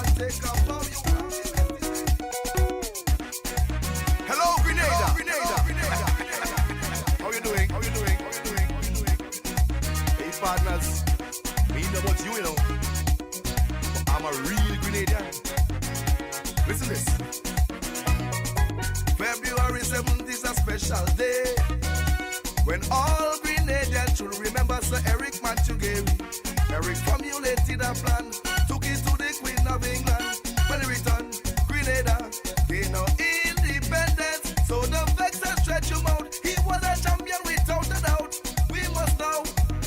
and take a bow. Hello, Grenada. How you doing? Hey, partners. Me know what you know. But I'm a real Grenadian. Listen this. February 7th is a special day when all Grenadians should remember Sir Eric Machugeri. Eric formulated a plan, took it to the Queen of England. When he returned, Grenada gained no independence. So the vex and stretch him out. He was a champion without a doubt. We must now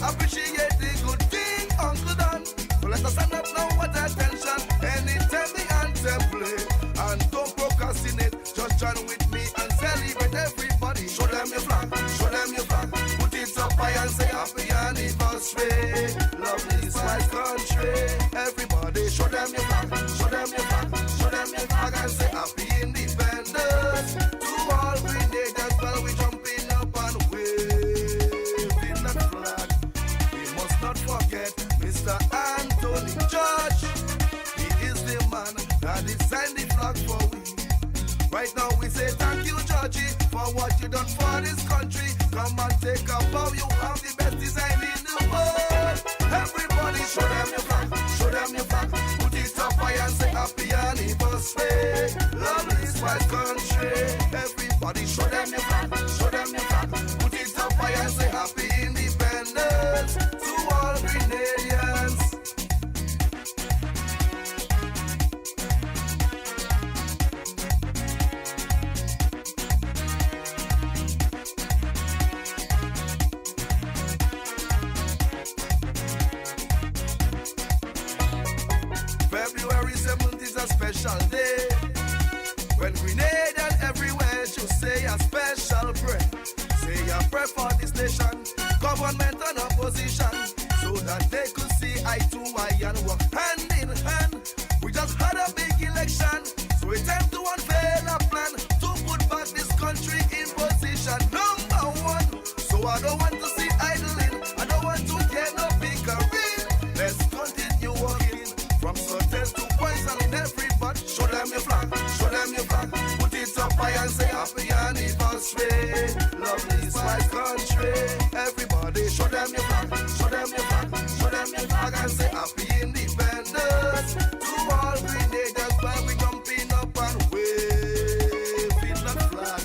appreciate the good thing Uncle done. So let us stand up now with attention. Anytime the anthem play, and don't procrastinate. Just join with me and celebrate everybody. Show them your flag, show them your flag. Put it up high and say happy anniversary. Lovely is my country. Everybody show them your flag, show them your flag, show them your flag and say happy independence. To all Grenadians while we jumping up and waving that flag. We must not forget Mr. Anthony George. He is the man that designed the flag for we. Right now we say thank you, Georgie, for what you done for this country. Come and take a bow, you have the best design in the world. Everybody show them your flag, show them your flag. Put it up high and say happy anniversary. Lovely is my country. Everybody show them your flag, show them your flag. Put it up high and say happy independence to all Grenadians. February 7th is a special day when Grenadian everywhere should say a special prayer. Say a prayer for this nation, government and opposition, so that they could see eye to eye and work hand in hand. We just had a big election, so it's time to unveil a plan to put back this country in position number one. So I don't want to see idling, I don't want to get no bickering. Let's continue working from success to poison in everybody. Show them your flag, show them your flag. Put it up high and say happy anniversary. Lovely is my country. Everybody show them your flag, show them your flag, show them your flag and say happy independence to all Grenadians while we jumping up and waving the flag.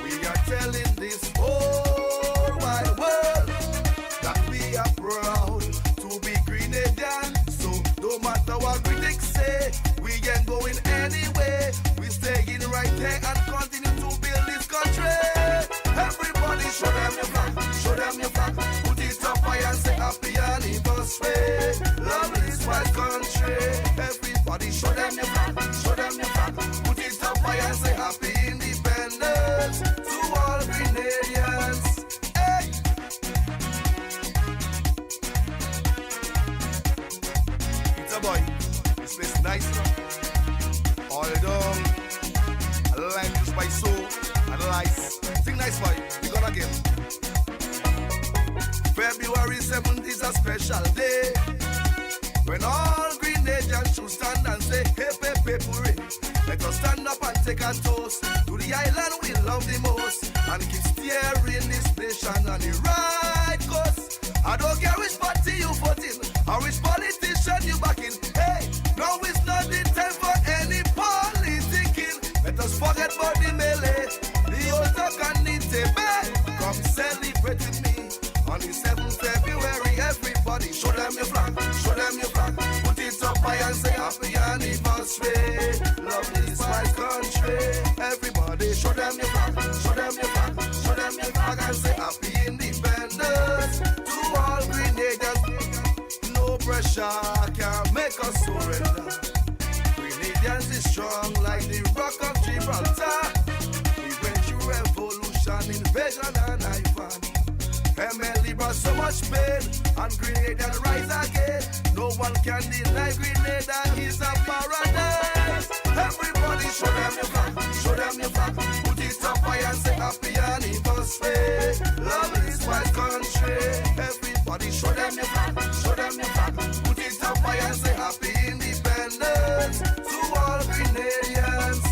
We are telling this whole wide world that we are proud to be Grenadian. No matter what critics say, we ain't going anywhere. We staying right there and continue to build this country. Everybody show them your flag, show them your flag. Put it up high and say happy anniversary. Lovely is my country. Everybody show them your flag, show them your flag. Put it up high and say happy independence to all Grenadians. Hey! Boy, this place nice now. All done. Lime juice by soul and lice. Sing nice boy, we gonna get. February 7th is a special day when all Grenadians should stand and say hey, hey, hey, hooray. Let us stand up and take a toast to the island we love the most and keep steering this nation on the right course. I don't care which party you vote in or which politician you backing. Hey, no, it's not the time for any politicking. Let us forget about the melee, the old talk and the debate. Come celebrate with me on the 7th February. Everybody show them your flag, show them your flag. Put it up high and say happy anniversary. Lovely is my country. Everybody show them your flag, show them your flag, show them your flag and say happy independence to all Grenadians. No pressure can make us surrender. Grenadians is strong like the rock of Gibraltar. We went through revolution, invasion and Ivan. MLE brought so much pain and Grenada rise again. No one can deny Grenada is a paradise. Everybody show them your flag, show them your flag. Put it up high and say happy anniversary. Love is my country. Everybody show them your flag, show them your flag. Put it up high and say happy independence. Grenadians, to all Grenadians.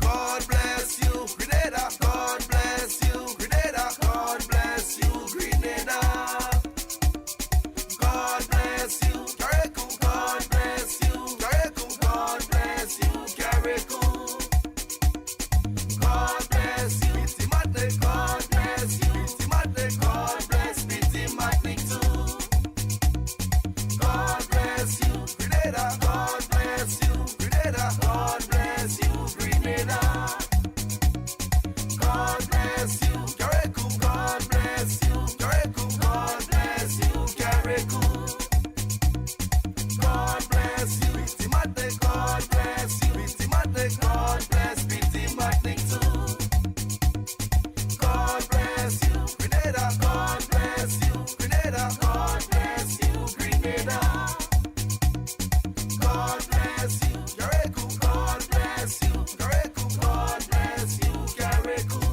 God bless you, Grenada. God bless you, Grenada. God bless you, Grenada. God bless you, Carriacou. God bless you, Carriacou. God bless you, Carriacou. God bless you, Timatic. God bless you, Timatic. God bless Timatic too. God bless you, Grenada. God bless you, Grenada. God bless you, Grenada. God bless you, Carriacou. God bless you, Carriacou. God bless you, Carriacou. God bless you, Timatic. God bless you, Timatic. God bless Timatic too. God bless you, Grenada. God bless you, Grenada. God bless you, Grenada. God bless you, Carriacou. God bless you, Carriacou. God bless you, Carriacou.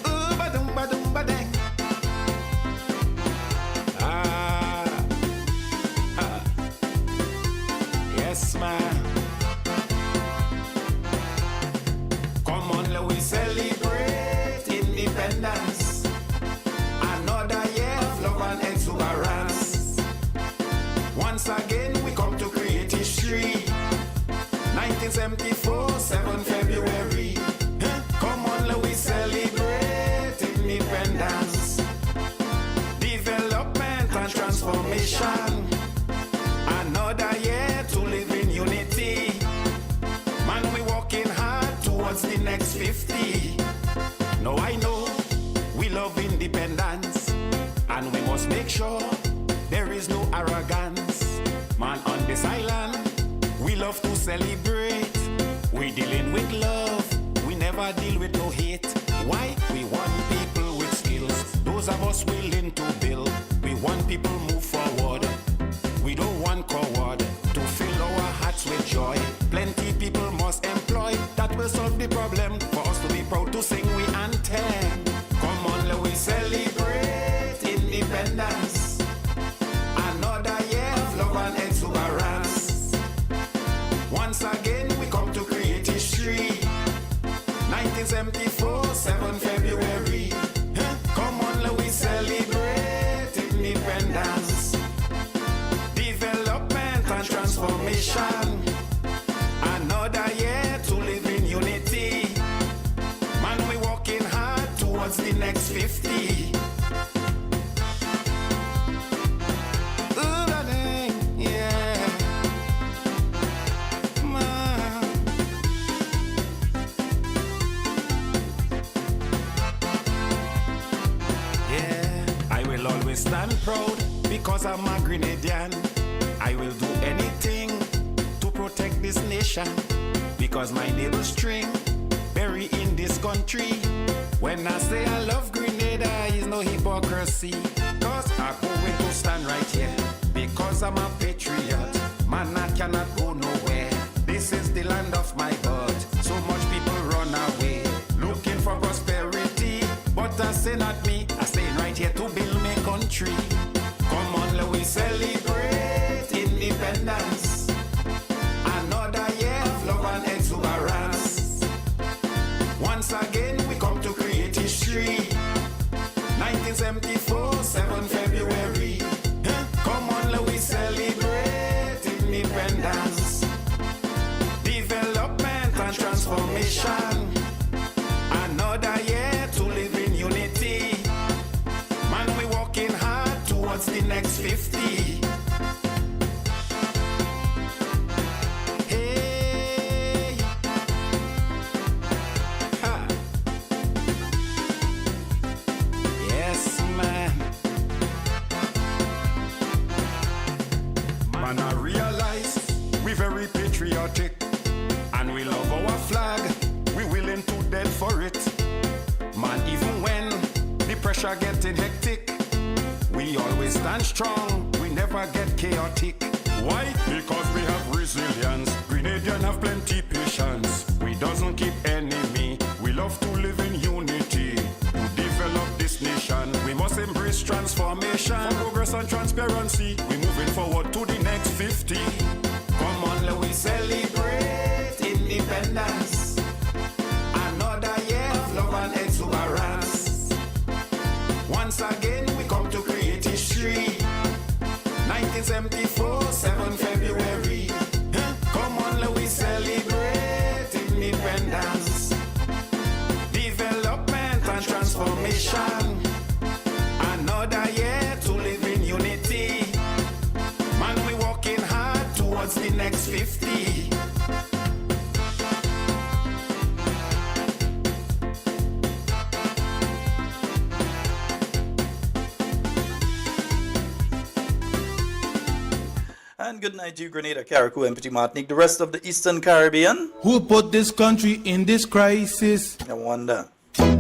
Ooh, ba-dum, ba-dum, ba-dang. Yes, man. Come on, let we celebrate independence. Another year of love and exuberance. Once again, we come to create history. 1974, 7 February. Come on, let we celebrate independence. Development and transformation. Another year to live in unity. Man, we working hard towards the next 50. Now I know we love independence, and we must make sure there is no arrogance. Man, on this island, we love to celebrate. We dealing with love, we never deal with no hate. Why? We want people with skills, those of us willing to build. We want people move forward, we don't want coward. To fill our hearts with joy, plenty people must employ. That will solve the problem, for us to be proud to sing we anthem. Come on, let we celebrate independence. Another year of love and exuberance. Once again, we come to create history. 1974, 7 February. Come on, let we celebrate independence. Development and transformation. Another year to live in unity. Man, we working hard towards the next 50. Ooh, darling, yeah. Man. Yeah, I will always stand proud because I'm a Grenadian. I will do anything to protect this nation because my neighbor string buried in this country. When I say I love Grenada, is no hypocrisy. Cause I'm going to stand right here because I'm a patriot. Man, I cannot go nowhere. This is the land of my birth. So much people run away looking for prosperity, but I say not me. I stay right here to build my country. Come on, let we celebrate independence. Another year of love and exuberance. Once again, we come to create history. 1974, 7 February. Come on, let we celebrate independence. Development and transformation. Another year to live in unity. Man, we working hard towards the next 50. Hey, ha. Yes, man. Man, I realize we very patriotic and we love our flag. We willing to dead for it. Man, even when the pressure getting getting hectic, we always stand strong, we never get chaotic. Why? Because we have resilience. Grenadian have plenty patience. We doesn't keep enemy. We love to live in unity. To develop this nation, we must embrace transformation. For progress and transparency, we moving forward to the next 50. Come on, let we celebrate independence. Another year of love and exuberance. Once again, we come to create history. 1974, 7 February. Come on, let we celebrate independence, development and transformation. Another year to live in unity. Man, we working hard towards the next 50. And good night to you, Grenada, Carriacou, and Petit Martinique, the rest of the Eastern Caribbean. Who put this country in this crisis? I wonder.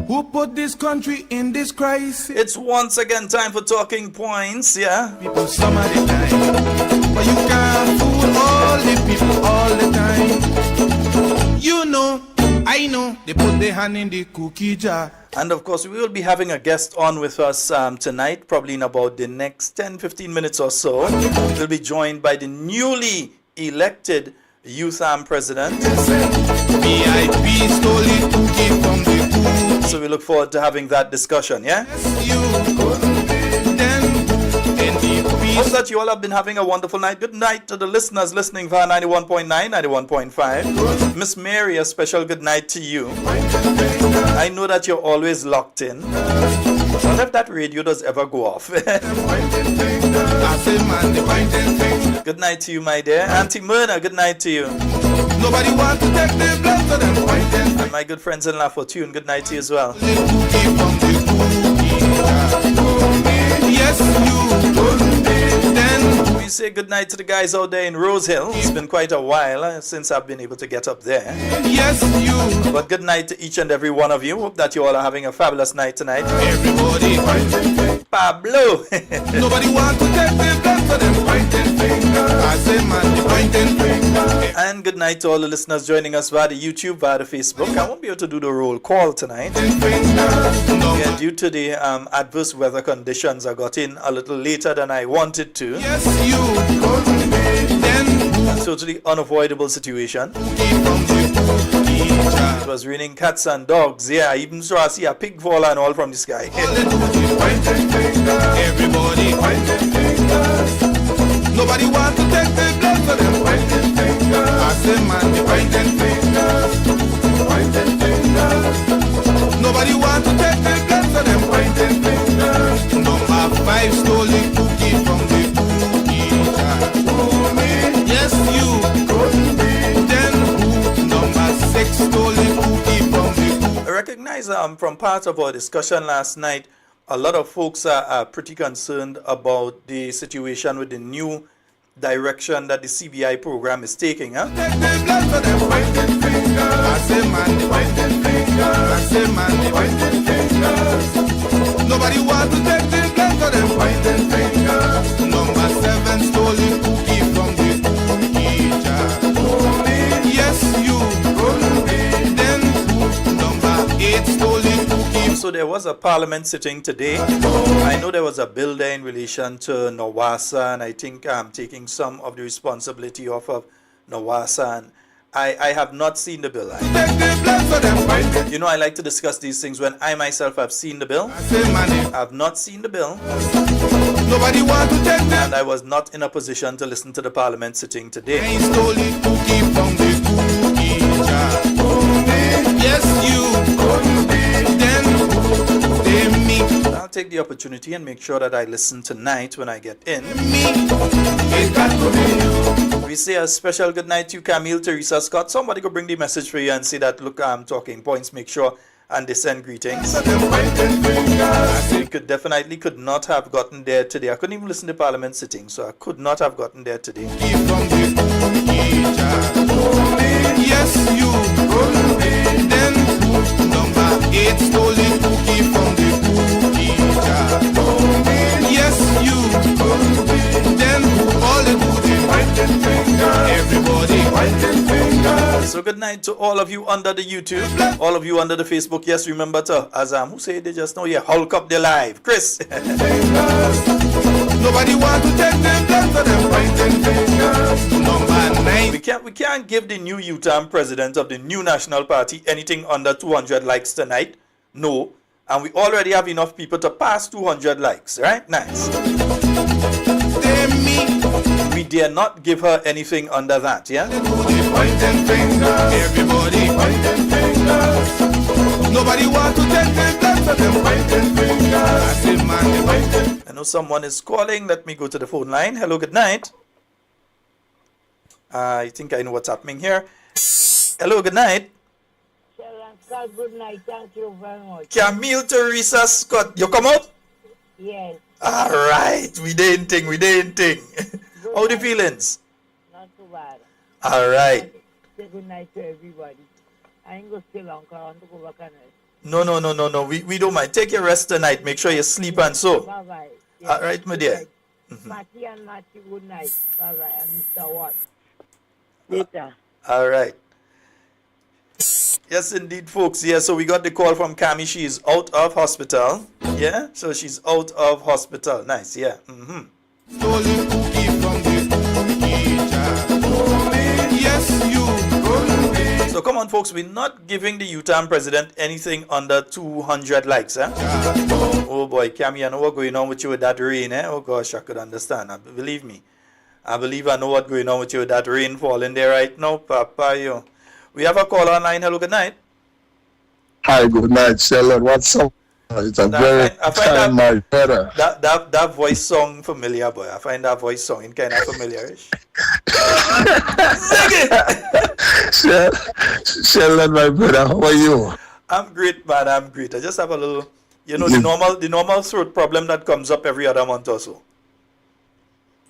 Who put this country in this crisis? It's once again time for talking points, yeah? People some of the time, but you can't fool all the people all the time. You know, I know, they put their hand in the cookie jar. And of course, we will be having a guest on with us tonight, probably in about the next 10-15 minutes or so. We'll be joined by the newly elected Youth Arm President. VIP stole it cookie from the cookie. So we look forward to having that discussion, yeah? Hope that you all have been having a wonderful night. Good night to the listeners listening via 91.9, 91.5. Miss Mary, a special good night to you. I know that you're always locked in. I wonder if that radio does ever go off. Good night to you, my dear. Auntie Myrna, good night to you. Nobody wants to take the blood to them. And my good friends in La Fortune, good night to you as well. Yes, you then. We say good night to the guys out there in Rose Hill. It's been quite a while since I've been able to get up there. Yes, you. But good night to each and every one of you. Hope that you all are having a fabulous night tonight. Everybody Pablo. Nobody wants to take the blood to them pointing finger. I say man, the pointing finger. And good night to all the listeners joining us via the YouTube, via the Facebook. I won't be able to do the roll call tonight. Yeah, due to the adverse weather conditions, I got in a little later than I wanted to. Yes, you. Then Totally unavoidable situation. It was raining cats and dogs. Yeah, I even saw a pig fall and all from the sky. everybody pointing fingers. Nobody wants to take the blood for them pointing fingers. I say man, the pointing fingers. Pointing fingers. Nobody wants to take the blood for them pointing fingers. Number 5 stole the cookie from the cookie jar. Yes, you. Then who? Number 6 stole the cookie from the cookie. I recognize from part of our discussion last night, a lot of folks are pretty concerned about the situation with the new direction that the CBI program is taking. Huh? Take the blood for them pointing fingers. I say man, the pointing fingers. I say man, the pointing fingers. Nobody wants to take the blood for them pointing fingers. Number 7 stole the cookie from the cookie jar. Yes, you. Then who? Number 8 stole the cookie. So there was a parliament sitting today. I know there was a bill there in relation to Nawasa, and I think I'm taking some of the responsibility off of Nawasa. And I have not seen the bill. You know, I like to discuss these things when I myself have seen the bill. I have not seen the bill. Nobody wants to take them. And I was not in a position to listen to the parliament sitting today. I stole the cookie from the cookie jar. Yes, you. Then they me. I'll take the opportunity and make sure that I listen tonight when I get in. It got to be you. We say a special good night to you, Camille, Teresa, Scott. Somebody could bring the message for you and say that, look, I'm talking points. Make sure and they send greetings. We could not have gotten there today. I couldn't even listen to Parliament sitting, so I could not have gotten there today. Yes, you. Then number 8 stole the cookie from the cookie jar. So good night to all of you under the YouTube, all of you under the Facebook. Yes, remember to, as who said they just know, yeah, Hulk up their live. Chris. Nobody want to take them down for them pointing fingers. Number 9. We can't give the new UTAM president of the new National Party anything under 200 likes tonight. No. And we already have enough people to pass 200 likes, right? Nice. We dare not give her anything under that, yeah? Pointing fingers. Everybody pointing fingers. Nobody want to take them down for them pointing fingers. I say, man, they pointing. I know someone is calling. Let me go to the phone line. Hello, good night. I think I know what's happening here. Hello, good night. Scott, good night. Thank you very much. Camille Teresa Scott. You come out? Yes. All right. We didn't think. How the feelings? Not too bad. All right. Say good night to everybody. I ain't going to stay long because I want to go back and rest. No. We don't mind. Take your rest tonight. Make sure you sleep and so. Bye-bye. Yes. All right, my dear. Matty and Matty, good night. Bye-bye. And Mr. Watt. Later. All right. Yes, indeed, folks. Yeah, so we got the call from Cami. She is out of hospital. Yeah, so she's out of hospital. Nice, yeah. Stolen cookie from the cookie jar. Yes, you. So come on, folks. We're not giving the UTAM president anything under 200 likes, eh? Oh boy, Cami, I know what's going on with you with that rain, eh? Oh gosh, I could understand. Believe me. I believe I know what's going on with you with that rain falling there right now, Papa, yo. We have a call online. Hello, good night. Hi, good night, Sheldon. What's up? It's a very time, my brother. That voice song familiar, boy. I find that voice song in kind of familiarish. Sheldon, my brother, how are you? I'm great, man. I'm great. I just have a little, the normal throat problem that comes up every other month or so.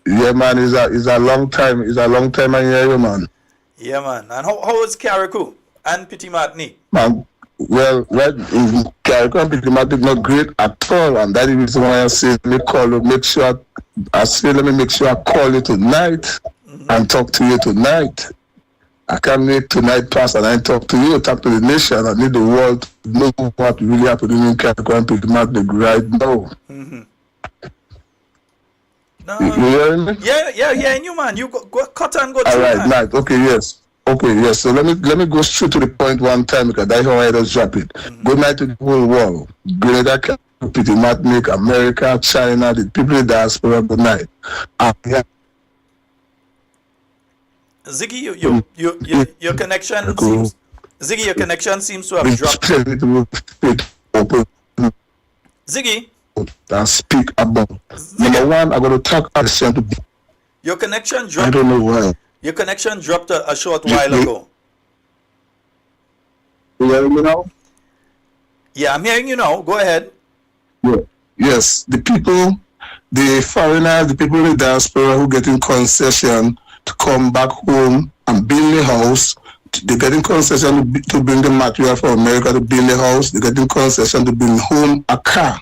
Yeah, man. It's a long time. It's a long time I hear you, man. Yeah, man. And how is Carriacou and Petit Martinique? Man, well, Carriacou and Petit Martinique not great at all, and that is the reason why I say let me call you, make sure I call you tonight and talk to you tonight. I can't make tonight pass and I talk to you, talk to the nation. I need the world to know what really happening in Carriacou and Petit Martinique right now. No. You hearing me? Yeah, and you, man. You go cut and go. All right, night. Okay, yes. So let me go straight to the point one time because that's how I just drop it. Good night to the whole world. Grenada, Petit Martinique, America, China, the people in the diaspora. Good night. Ziggy, your connection seems. Ziggy, your connection seems to have dropped. Ziggy. And speak about. Number one, I'm going to talk about the Your connection dropped. I don't know why. Your connection dropped a short while ago. You hearing me now? Yeah, I'm hearing you now. Go ahead. Yeah. Yes, the people, the foreigners, the people in the diaspora who getting concession to come back home and build a house. They're getting concession to bring the material from America to build a house. They're getting concession to bring home a car.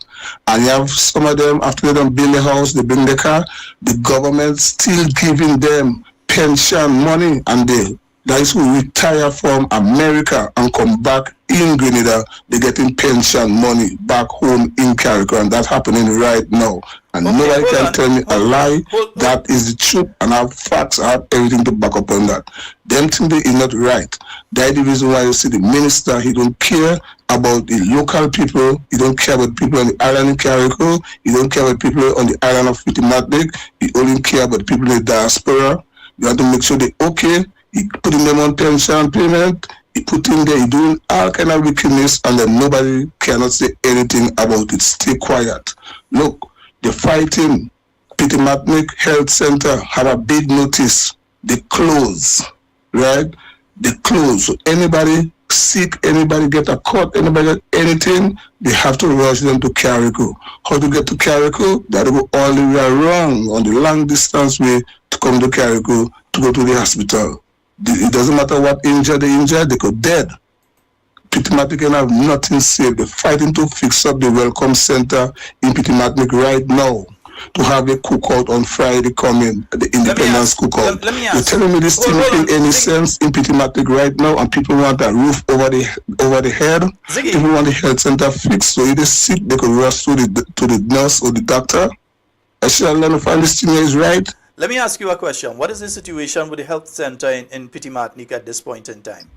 And you have some of them, after they don't build a house, they bring the car. The government still giving them pension money, and that is who retire from America and come back in Grenada. They're getting pension money back home in Carriacou, and that's happening right now. And nobody can tell me a lie. That is the truth, and I have facts, I have everything to back up on that. Them thing is not right. That is the reason why you see the minister, he don't care about the local people, he don't care about people on the island in Carriacou, he don't care about people on the island of Petit Martinique, he only care about people in the diaspora. You have to make sure they're okay. He putting them on pension payment, he put in there, he doing all kind of wickedness, and then nobody cannot say anything about it. Stay quiet. Look, they're fighting. Petit Martinique Health Center have a big notice. They close, right? They close. So anybody sick, anybody get a cut, anybody get anything, they have to rush them to Carriacou. How to get to Carriacou? They have to go all the way around on the long distance way to come to Carriacou to go to the hospital. It doesn't matter what injured, they could dead. Petit Martinique can have nothing safe. They're fighting to fix up the welcome center in Petit Martinique right now. to have a cookout on Friday coming, the Independence cookout. Let me You're ask. telling me this thing Hold on, making any Ziggy. sense in Pitimatic right now, and people want a roof over the head. Ziggy. People want the health center fixed, so if they sick, they could rush to the nurse or the doctor. I should learn to find this thing is right. Let me ask you a question. What is the situation with the health center in Pitimatnik at this point in time?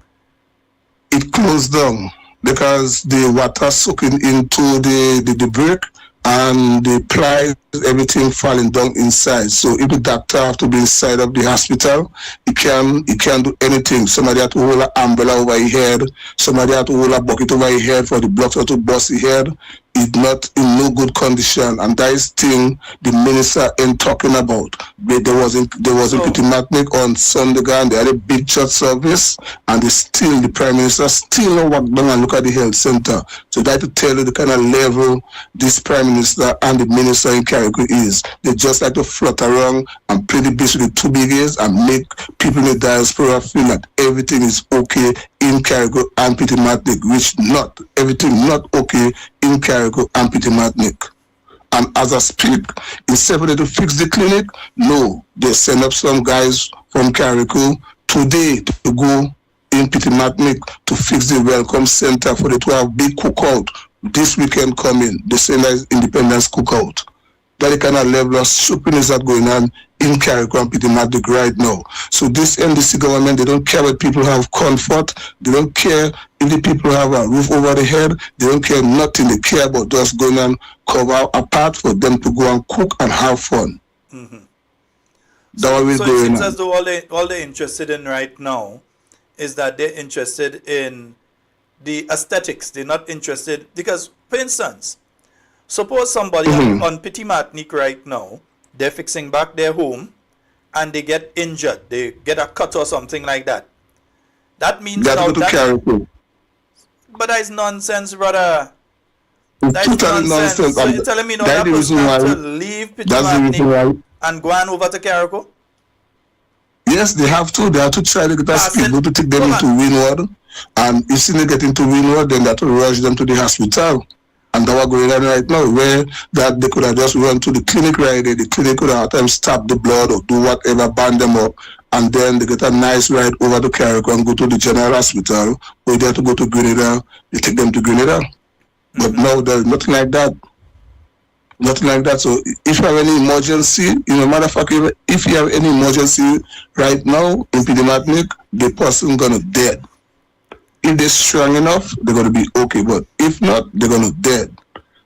It closed down because the water soaking into the brick and the plies, everything falling down inside. So if the doctor have to be inside of the hospital, he can't do anything. Somebody have to hold an umbrella over his head. Somebody have to hold a bucket over his head for the blood to bust his head. It's not in no good condition, and that is thing the minister ain't talking about. There was in Pitimatnik on Sunday, and they had a big church service, and the prime minister still walk down and look at the health center. So that to tell you the kind of level this prime minister and the minister in Carriacou is. They just like to float around and play the bitch with the two biggies and make people in the diaspora feel that everything is okay in Carriacou and Pitimatnik, which not everything not okay in Carriacou and Pitimatnik. And as I speak, instead of them to fix the clinic, no, they send up some guys from Carriacou today to go in Pitimatnik to fix the welcome center for the 12 big cookout this weekend coming. They send us Independence cookout. That kind of level of stupidness that going on in Carriacou and Pitimatnik right now. So this NDC government, they don't care if people have comfort. They don't care if the people have a roof over their head. They don't care nothing. They care about just going and cover a part for them to go and cook and have fun. Mm-hmm. So it seems as though all they're interested in right now is that they're interested in the aesthetics. They're not interested because, for instance, suppose somebody on Pitimatnik right now, they're fixing back their home and they get injured. They get a cut or something like that. That means now that... But that is nonsense, brother. That is nonsense. So you're telling me now that person have to leave Pitimatnik and go on over to Carriacou? Yes, they have to. They have to try to get a speedboat to take them into Windward. And if they get into Windward, then they have to rush them to the hospital. And that was going on right now, where that they could have just run to the clinic right there. The clinic could have time stop the blood or do whatever, band them up, and then they get a nice ride over to Carriacou and go to the general hospital. Or they have to go to Grenada, they take them to Grenada. But no, there's nothing like that. Nothing like that. So if you have any emergency, matter of fact, if you have any emergency right now in Pitimatnik, the person gonna dead. If they're strong enough, they're going to be okay. But if not, they're going to dead.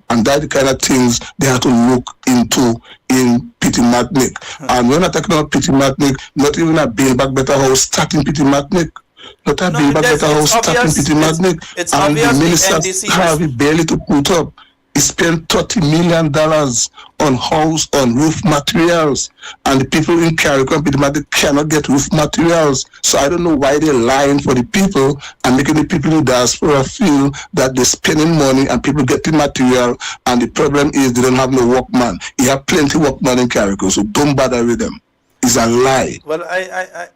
And that's the kind of things they have to look into in Pitimatnik. And we're not talking about Pitimatnik, not even a Build Back Better House start in Pitimatnik. Not a Build Back Better House start in Pitimatnik. And the minister have it barely to put up. He spent $30 million on house, on roof materials, and the people in Carriacou and Pitimatnik cannot get roof materials. So I don't know why they're lying for the people and making the people in the diaspora feel that they're spending money and people getting material, and the problem is they don't have no workman. You have plenty of workmen in Carriacou, so don't bother with them. It's a lie. Well,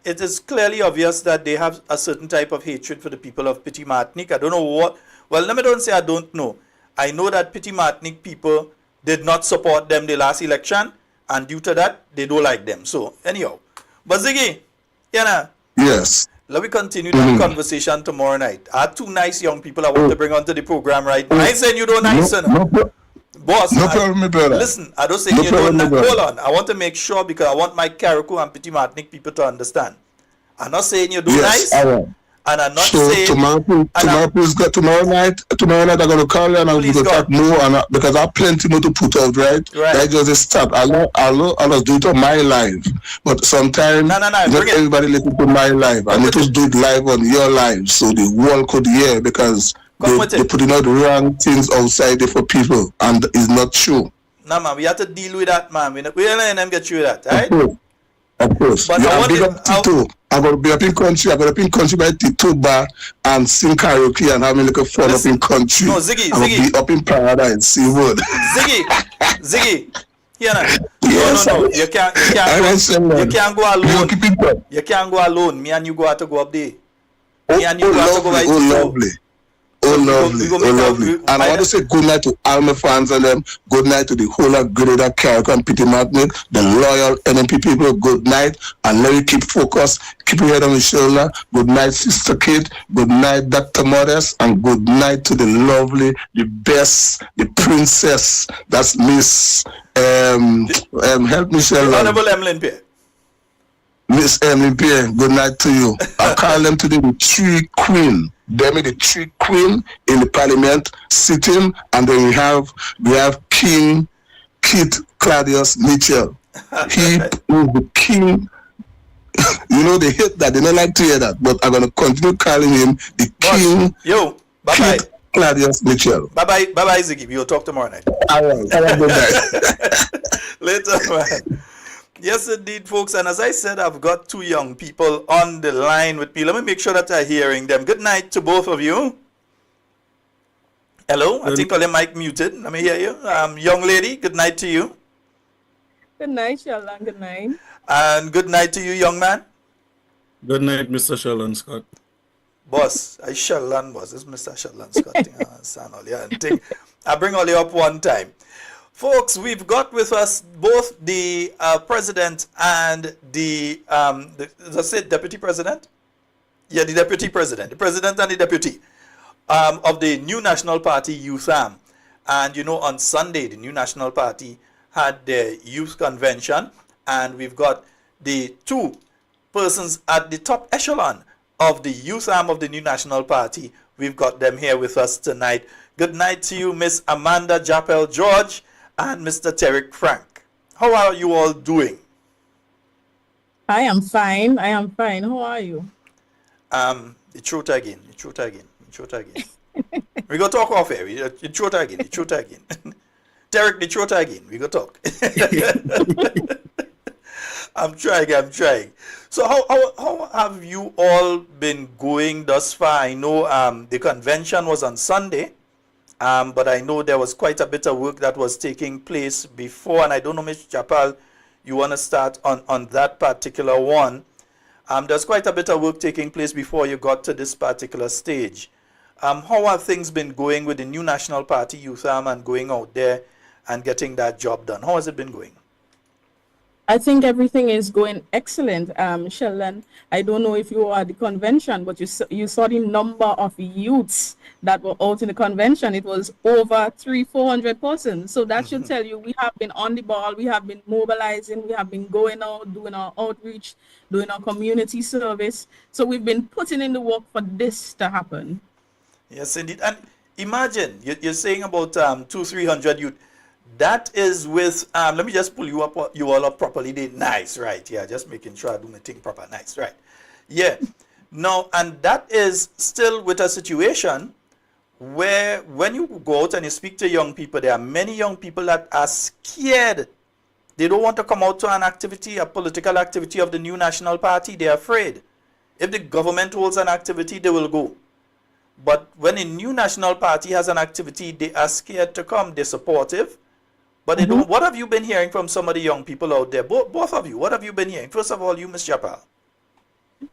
it is clearly obvious that they have a certain type of hatred for the people of Pitimatnik. I don't know what. Well, let me don't say I don't know. I know that Pitimatnik people did not support them the last election, and due to that, they don't like them. So, anyhow. But Ziggy, yes. Let me continue that conversation tomorrow night. I have two nice young people I want to bring onto the program right now. I ain't saying you don't nice, boss. No problem, brother. Listen, I don't say you don't. Hold on. I want to make sure because I want my Carriacou and Pitimatnik people to understand. I'm not saying you do nice. And I'm not saying... Tomorrow night I'm going to call you and I'm going to talk more because I have plenty more to put out, right? That just a start. I'll do it on my live. But sometimes not everybody listen to my live. I need to do it live on your live so the world could hear because they're putting out the wrong things outside there for people and it's not true. No, man, we have to deal with that, man. We're letting them get through that, right? Of course. But I'm going to be up in country. I'm going to be in country by Tito Bar and sing karaoke and have me like a fun up in country. No, Ziggy. I'm going to be up in paradise, Seawood. Ziggy. No. You can't go alone. You can't go alone. Me and you go have to go up there. Me and you go have to go by Tito. Oh, we go, lovely. we go Oh, make a, lovely. And I want to say good night to all my fans and them. Good night to the whole of Grenada, Carrick and Petty Martinique, the loyal NMP people. Good night. And let you keep focused. Keep your head on your shoulder. Good night, Sister Kate. Good night, Dr. Modest. And good night to the lovely, the best, the princess. That's Miss, help me, Sheldon. Honorable Emlyn Pierre. Miss Emily Pierre, good night to you. I call them today the Tree Queen. Them the Tree Queen in the Parliament sitting, and then we have King Kit Claudius Mitchell. He is the king. You know they hate that, they don't like to hear that, but I'm gonna continue calling him the King. Yo, bye Kit Claudius Mitchell. bye, Ziggy. We'll talk tomorrow night. All right, have a good night. Later, man. Yes, indeed, folks. And as I said, I've got two young people on the line with me. Let me make sure that I'm hearing them. Good night to both of you. Hello, I think all your mic muted. Let me hear you. Young lady, good night to you. Good night, Sheldon. Good night. And good night to you, young man. Good night, Mr. Sheldon Scott. Boss, I Sheldon boss. This is Mr. Sheldon Scott. I bring all you up one time. Folks, we've got with us both the president and the deputy president? Yeah, the deputy president. The president and the deputy of the New National Party Youth Arm. And you know, on Sunday, the New National Party had their youth convention, and we've got the two persons at the top echelon of the youth arm of the New National Party. We've got them here with us tonight. Good night to you, Miss Amanda Japal-George and Mr. Terry Frank. How are you all doing? I am fine. How are you? The truth again. We go talk off here. The truth again. Derek, the truth again. We go talk. I'm trying. So how have you all been going thus far? I know the convention was on Sunday. But I know there was quite a bit of work that was taking place before, and I don't know, Ms. Japal, you want to start on that particular one. There's quite a bit of work taking place before you got to this particular stage. How have things been going with the New National Party Youth Arm and going out there and getting that job done? How has it been going? I think everything is going excellent, Sheldon. I don't know if you were at the convention, but you saw the number of youths that were out in the convention. It was over 300-400 persons. So that should tell you we have been on the ball. We have been mobilizing. We have been going out, doing our outreach, doing our community service. So we've been putting in the work for this to happen. Yes, indeed. And imagine, you're saying about 200-300 youth. That is with, let me just pull you all up properly. Nice, right? Yeah, just making sure I do my thing proper. Nice, right? Yeah. Now, and that is still with a situation where when you go out and you speak to young people, there are many young people that are scared. They don't want to come out to an activity, a political activity of the New National Party. They're afraid. If the government holds an activity, they will go. But when a New National Party has an activity, they are scared to come. They're supportive. But they don't. What have you been hearing from some of the young people out there? Both of you, what have you been hearing? First of all, you, Ms. Japal.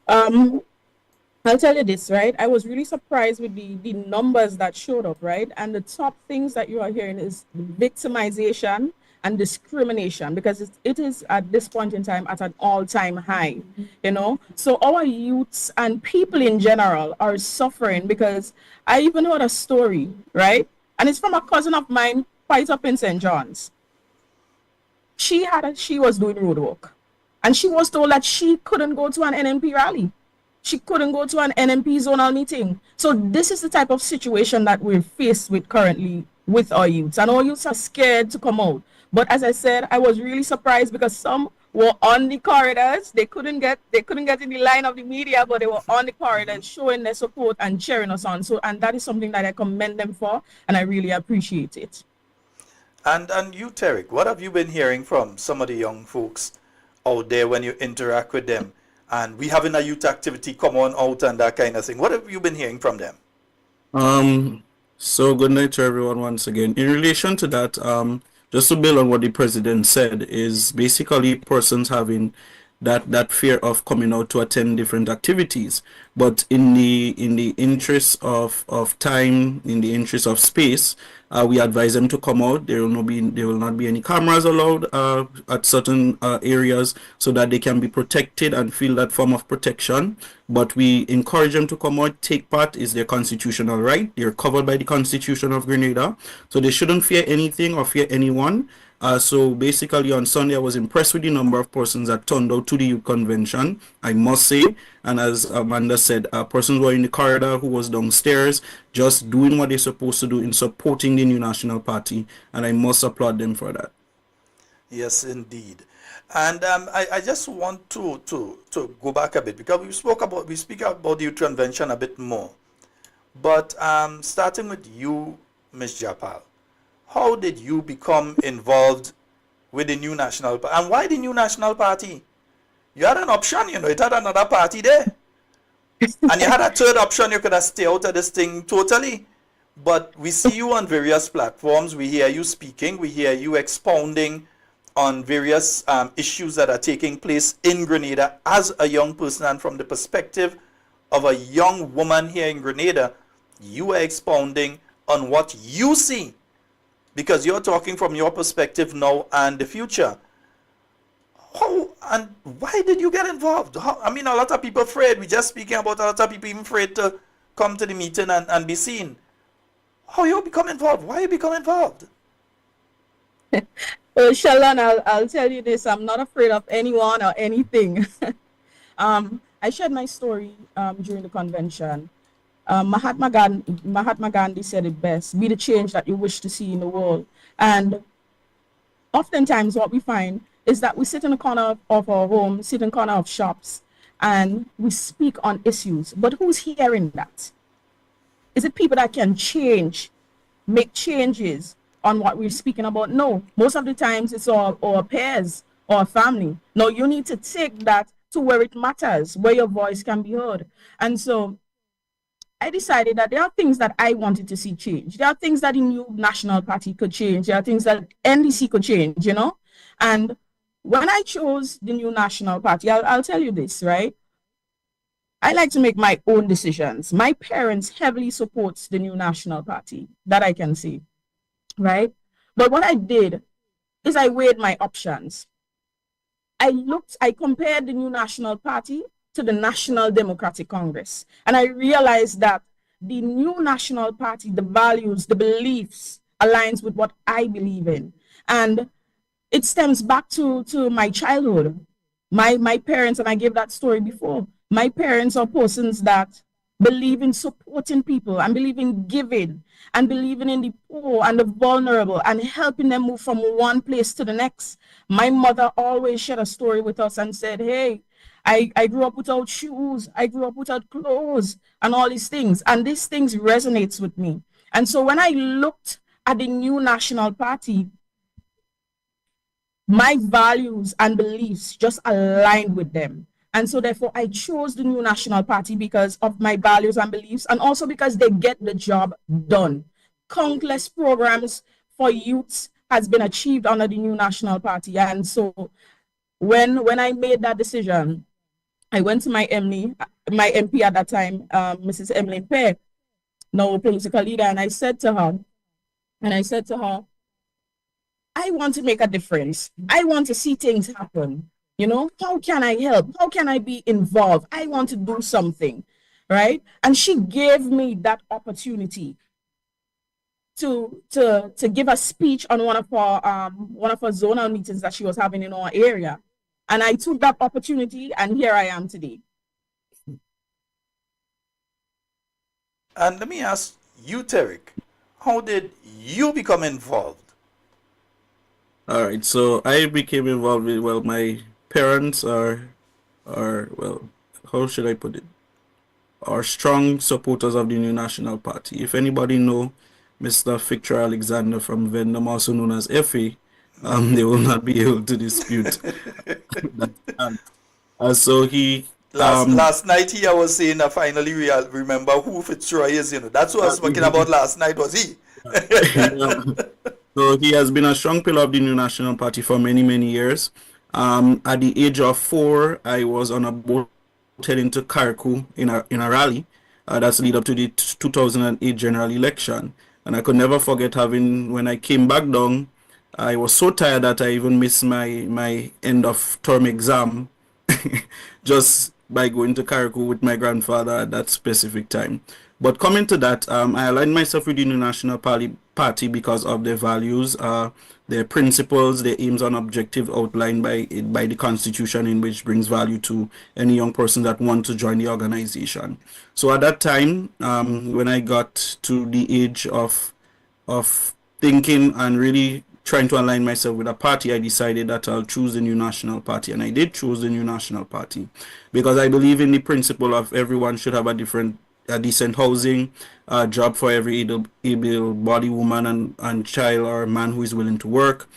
I'll tell you this, right? I was really surprised with the numbers that showed up, right? And the top things that you are hearing is victimization and discrimination, because it is at this point in time at an all-time high, you know? So our youths and people in general are suffering, because I even heard a story, right? And it's from a cousin of mine quite up in St. John's. She was doing road work, and she was told that she couldn't go to an NMP rally. She couldn't go to an NMP zonal meeting. So this is the type of situation that we're faced with currently with our youths, and our youths are scared to come out. But as I said, I was really surprised because some were on the corridors. They couldn't get in the line of the media, but they were on the corridors showing their support and cheering us on. So, and that is something that I commend them for, and I really appreciate it. And you, Tarek, what have you been hearing from some of the young folks out there when you interact with them? And we having a youth activity, come on out and that kind of thing. What have you been hearing from them? So good night to everyone once again. In relation to that, just to build on what the president said, is basically persons having that fear of coming out to attend different activities. But in the interest of time, in the interest of space, we advise them to come out. There will not be any cameras allowed at certain areas, so that they can be protected and feel that form of protection. But we encourage them to come out, take part. Is their constitutional right. They're covered by the Constitution of Grenada, so they shouldn't fear anything or fear anyone. So basically on Sunday, I was impressed with the number of persons that turned out to the youth convention, I must say. And as Amanda said, persons were in the corridor, who was downstairs, just doing what they're supposed to do in supporting the new National Party. And I must applaud them for that. Yes, indeed. And I just want to go back a bit, because we speak about the youth convention a bit more. But starting with you, Ms. Japal, how did you become involved with the new National Party? And why the new National Party? You had an option, you had another party there. And you had a third option, you could have stayed out of this thing totally. But we see you on various platforms, we hear you speaking, we hear you expounding on various issues that are taking place in Grenada as a young person, and from the perspective of a young woman here in Grenada, you are expounding on what you see, because you're talking from your perspective now and the future. How and why did you get involved? A lot of people afraid. We're just speaking about a lot of people even afraid to come to the meeting and be seen. How you become involved? Why you become involved? Well, Sheldon, I'll tell you this. I'm not afraid of anyone or anything. I shared my story during the convention. Mahatma Gandhi said it best: be the change that you wish to see in the world. And oftentimes what we find is that we sit in the corner of our home, sit in the corner of shops, and we speak on issues. But who's hearing that? Is it people that can make changes on what we're speaking about? No. Most of the times it's our peers or family. No, you need to take that to where it matters, where your voice can be heard. And so I decided that there are things that I wanted to see change. There are things that the new National Party could change. There are things that NDC could change, And when I chose the new National Party, I'll tell you this, right? I like to make my own decisions. My parents heavily support the new National Party, that I can see, right? But what I did is I weighed my options. I compared the new National Party to the National Democratic Congress. And I realized that the new National Party, the values, the beliefs aligns with what I believe in. And it stems back to my childhood. My parents, and I gave that story before, my parents are persons that believe in supporting people and believe in giving and believing in the poor and the vulnerable and helping them move from one place to the next. My mother always shared a story with us and said, hey, I grew up without shoes, I grew up without clothes and all these things. And these things resonates with me. And so when I looked at the new National Party, my values and beliefs just aligned with them. And so therefore I chose the new National Party because of my values and beliefs, and also because they get the job done. Countless programs for youths has been achieved under the new National Party. And so when I made that decision, I went to my MP at that time, Mrs. Emily Pear, now political leader, and I said to her, I want to make a difference. I want to see things happen. How can I help? How can I be involved? I want to do something, right? And she gave me that opportunity to give a speech on one of our zonal meetings that she was having in our area. And I took that opportunity, and here I am today. And let me ask you, Tarek, how did you become involved? All right, so I became involved with, my parents are, how should I put it? Are strong supporters of the new National Party. If anybody know Mr. Victor Alexander from Vendom, also known as FA, they will not be able to dispute that. So he last night I was saying I finally remember who Fitzroy is. That's what I was talking about last night. Was he? So he has been a strong pillar of the new National Party for many years. At the age of 4, I was on a boat heading to Kharkou in a rally. That's lead up to the 2008 general election. And I could never forget having, when I came back down, I was so tired that I even missed my end of term exam just by going to Kharkou with my grandfather at that specific time. But coming to that, I aligned myself with the New National Party because of their values, their principles, their aims and objectives outlined by the Constitution, in which brings value to any young person that want to join the organization. So at that time, when I got to the age of thinking and really trying to align myself with a party, I decided that I'll choose the New National Party. And I did choose the New National Party because I believe in the principle of everyone should have a decent housing, job for every able-bodied woman and child or man who is willing to work.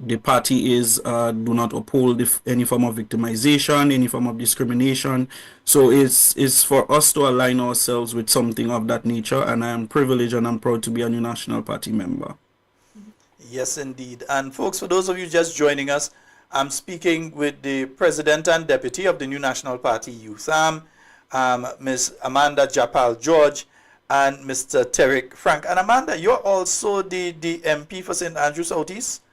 The party do not uphold any form of victimization, any form of discrimination. So it's for us to align ourselves with something of that nature, and I am privileged and I'm proud to be a New National Party member. Yes, indeed. And folks, for those of you just joining us, I'm speaking with the President and Deputy of the New National Party Youth Arm, Ms. Amanda Japal-George and Mr. Terrick Frank. And Amanda, you're also the MP for St. Andrew Southeast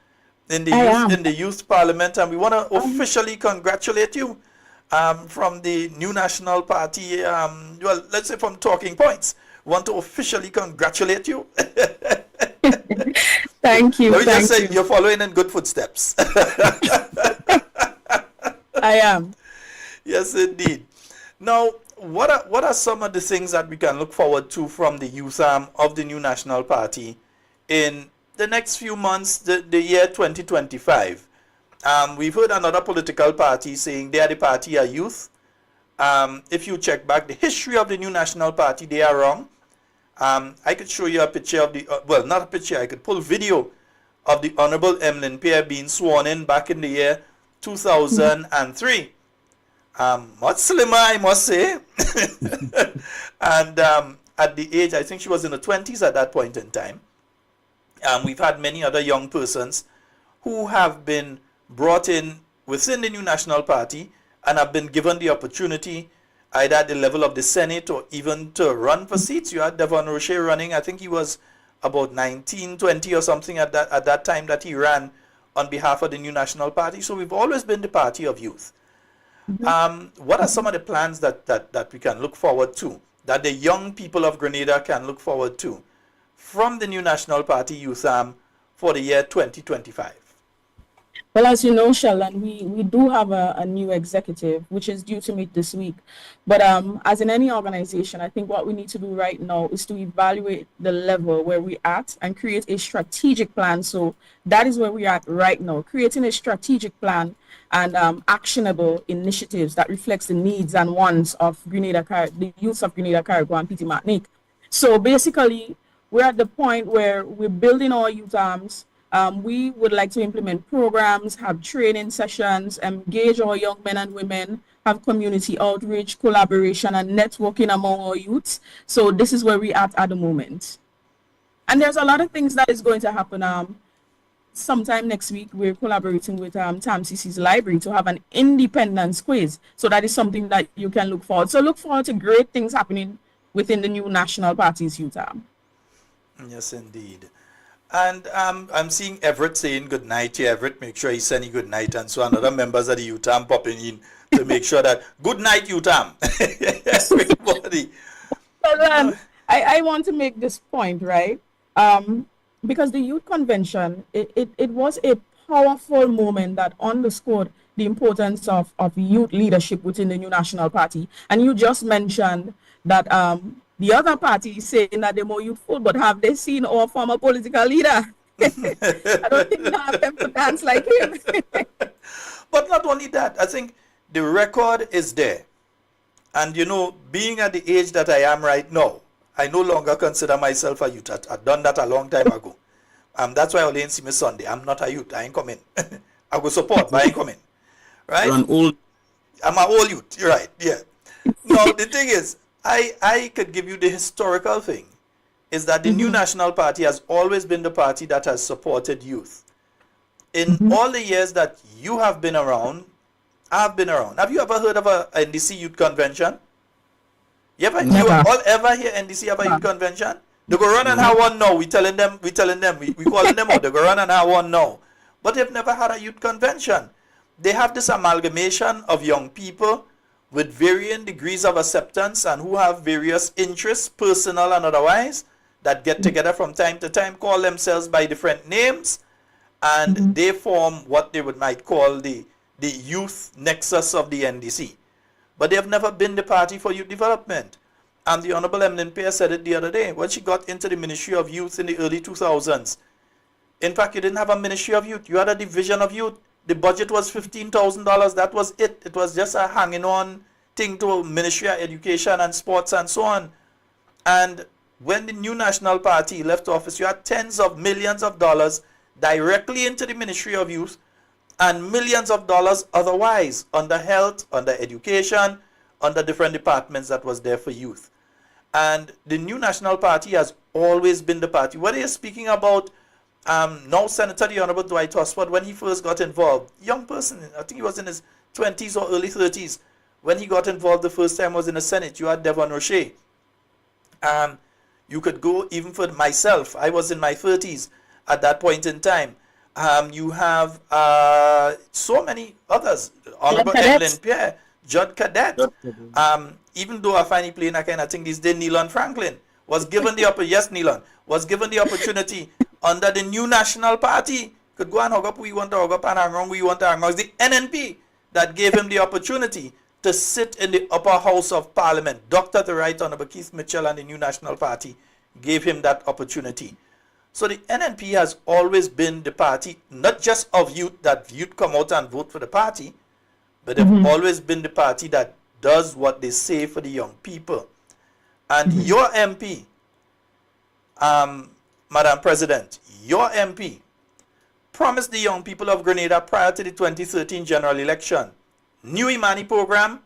in the Youth Parliament, and we want to officially congratulate you from the New National Party. Well, let's say from Talking Points, we want to officially congratulate you. Thank you. Let me just say, you're following in good footsteps. I am. Yes, indeed. Now, what are some of the things that we can look forward to from the youth arm of the New National Party in the next few months, the year 2025? We've heard another political party saying they are the party of youth. If you check back the history of the New National Party, they are wrong. I could show you a picture of the, well, not a picture, I could pull video of the Honorable Emlyn Pierre being sworn in back in the year 2003. Much slimmer, I must say. And at the age, I think she was in the 20s at that point in time. We've had many other young persons who have been brought in within the New National Party and have been given the opportunity either at the level of the Senate or even to run for seats. You had Devon Roche running. I think he was about 19, 20 or something at that time that he ran on behalf of the New National Party. So we've always been the party of youth. What are some of the plans that we can look forward to, that the young people of Grenada can look forward to from the New National Party Youth Arm for the year 2025? Well, as you know, Sheldon, we do have a new executive, which is due to meet this week. But as in any organization, I think what we need to do right now is to evaluate the level where we're at and create a strategic plan. So that is where we're at right now, creating a strategic plan and actionable initiatives that reflects the needs and wants of the youth of Grenada, Carriacou, and Petit Martinique. So basically, we're at the point where we're building our youth arms. We would like to implement programs, have training sessions, engage our young men and women, have community outreach, collaboration, and networking among our youths. So this is where we're at the moment. And there's a lot of things that is going to happen. Sometime next week, we're collaborating with TAMCC's library to have an independence quiz. So that is something that you can look forward. So look forward to great things happening within the New National Party's youth arm. Yes, indeed. And I'm seeing Everett saying good night here. Everett, make sure he's sending good night. And so other members of the youth arm popping in to make sure that good night, youth arm. Everybody. Well, I want to make this point, right? Because the youth convention, it was a powerful moment that underscored the importance of youth leadership within the New National Party. And you just mentioned that the other party is saying that they're more youthful, but have they seen our former political leader? I don't think they have them to dance like him. But not only that, I think the record is there. And, you know, being at the age that I am right now, I no longer consider myself a youth. I've done that a long time ago. That's why I only see me Sunday. I'm not a youth. I ain't coming. I will support, but I ain't coming. Right? I'm an old youth. You're right. Yeah. Now, the thing is, I could give you the historical thing, is that the New National Party has always been the party that has supported youth in all the years that you have been around, I've been around. Have you ever heard of a NDC youth convention? You Never. all ever hear NDC have a youth convention? They go run and have one now. We calling them, we calling them out. They go run and have one now. But they've never had a youth convention. They have this amalgamation of young people with varying degrees of acceptance and who have various interests, personal and otherwise, that get together from time to time, call themselves by different names, and they form what they might call the youth nexus of the NDC. But they have never been the party for youth development. And the Honorable Eminent Pierre said it the other day when she got into the Ministry of Youth in the early 2000s. In fact, you didn't have a Ministry of Youth. You had a Division of Youth. The budget was $15,000. That was it. It was just a hanging on thing to Ministry of Education and Sports and so on. And when the new National Party left office, you had tens of millions of dollars directly into the Ministry of Youth and millions of dollars otherwise under health, under education, under different departments that was there for youth. And the new National Party has always been the party. Whether you're speaking about now Senator the Honorable Dwight Hossford, when he first got involved, young person, I think he was in his 20s or early 30s. When he got involved the first time was in the Senate. You had Devon Roche. You could go even for myself. I was in my 30s at that point in time. You have so many others. Honorable Evelyn Pierre, Judd Cadet. Even though I find he playing that kind of thing these days, Nealon Franklin was given the was given the opportunity under the new National Party. Could go and hug up who you want to hug up and hang wrong who you want to hang wrong. It's the NNP that gave him the opportunity to sit in the upper house of Parliament. Dr. the Right Honorable Keith Mitchell and the new National Party gave him that opportunity. So the NNP has always been the party, not just of youth, that youth come out and vote for the party, but they've always been the party that does what they say for the young people. And your MP, Madam President, your MP promised the young people of Grenada prior to the 2013 general election new Imani program,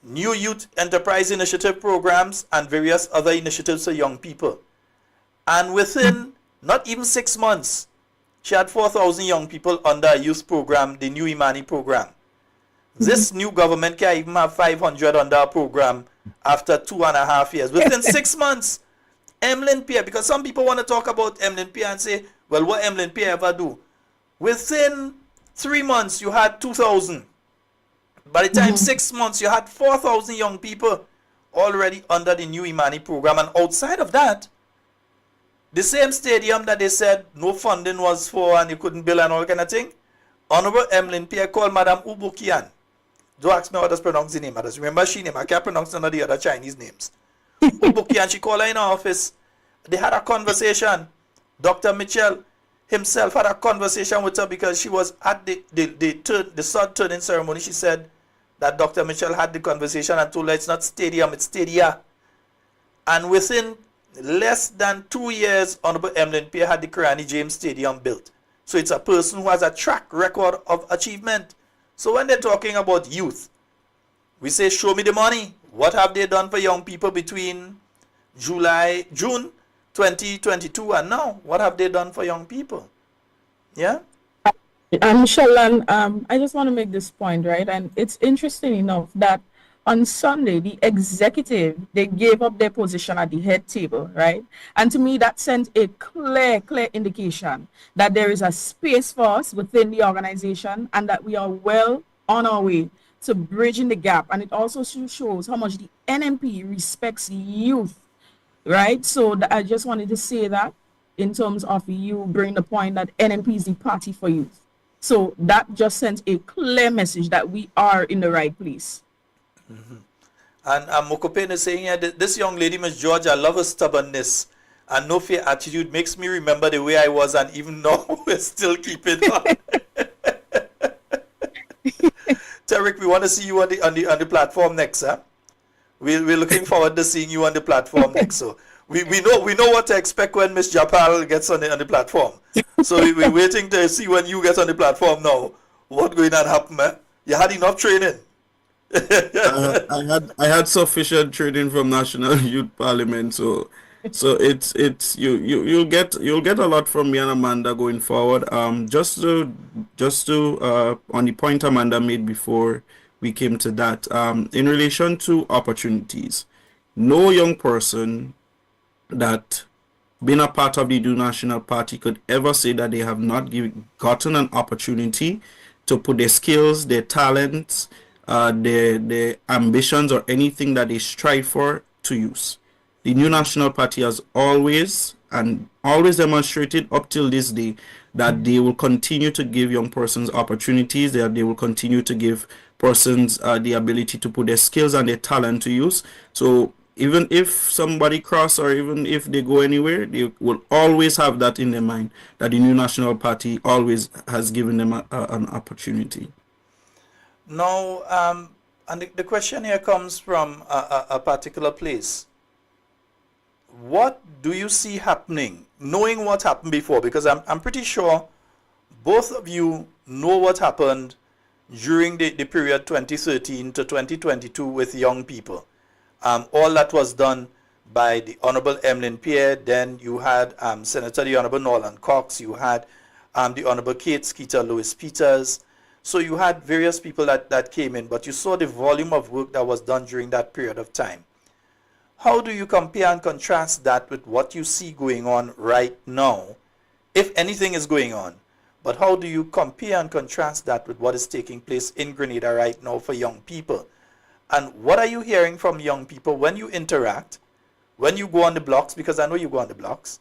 new youth enterprise initiative programs, and various other initiatives for young people. And within not even 6 months, she had 4,000 young people under a youth program, the new Imani program. This new government can't even have 500 under a program after 2.5 years. Within 6 months, Emlyn Pierre, because some people want to talk about Emlyn Pierre and say, well, what Emlyn Pierre ever do? Within 3 months, you had 2,000. By the time 6 months, you had 4,000 young people already under the new Imani program. And outside of that, the same stadium that they said no funding was for and you couldn't build and all kind of thing, Honorable Emlyn Pierre called Madame Ubukian. Don't ask me how to pronounce the name. I just remember she name. I can't pronounce none of the other Chinese names. Ubukian, she called her in her office. They had a conversation. Dr. Mitchell himself had a conversation with her because she was at the sword turning ceremony. She said that Dr. Mitchell had the conversation and told her it's not stadium, it's stadia. And within less than 2 years, Honorable Emlyn Pierre had the Karani James Stadium built. So it's a person who has a track record of achievement. So when they're talking about youth, we say, show me the money. What have they done for young people between June 2022 and now? What have they done for young people? Yeah? Michelle, I just want to make this point, right? And it's interesting enough that on Sunday, the executive, they gave up their position at the head table, right? And to me, that sent a clear indication that there is a space for us within the organization and that we are well on our way to bridging the gap. And it also shows how much the NNP respects youth, right? So I just wanted to say that in terms of you bring the point that NNP is the party for youth. So that just sends a clear message that we are in the right place. And Mokopen is saying here, this young lady, Miss George, I love her stubbornness and no fear attitude. Makes me remember the way I was, and even now we're still keeping on. Tarek, we want to see you on the platform next, huh? We're looking forward to seeing you on the platform next. So we know what to expect when Miss Japal gets on the platform. So we're waiting to see when you get on the platform now. What going to happen, man? You had enough training. I had sufficient training from National Youth Parliament, so So it's you'll get a lot from me and Amanda going forward. Just to on the point Amanda made before we came to that, in relation to opportunities, no young person that been a part of the New National Party could ever say that they have not gotten an opportunity to put their skills, their talents, their ambitions, or anything that they strive for to use. The New National Party has always demonstrated up till this day that they will continue to give young persons opportunities, that they will continue to give persons the ability to put their skills and their talent to use. So even if somebody cross or even if they go anywhere, they will always have that in their mind, that the New National Party always has given them an opportunity. Now, and the question here comes from a particular place. What do you see happening, knowing what happened before? Because I'm pretty sure both of you know what happened during the period 2013 to 2022 with young people. All that was done by the Honorable Emlyn Pierre. Then you had Senator the Honorable Norland Cox. You had the Honorable Kate Skeeter Lewis Peters. So you had various people that came in, but you saw the volume of work that was done during that period of time. How do you compare and contrast that with what you see going on right now, if anything is going on? But how do you compare and contrast that with what is taking place in Grenada right now for young people? And what are you hearing from young people when you interact, when you go on the blocks, because I know you go on the blocks,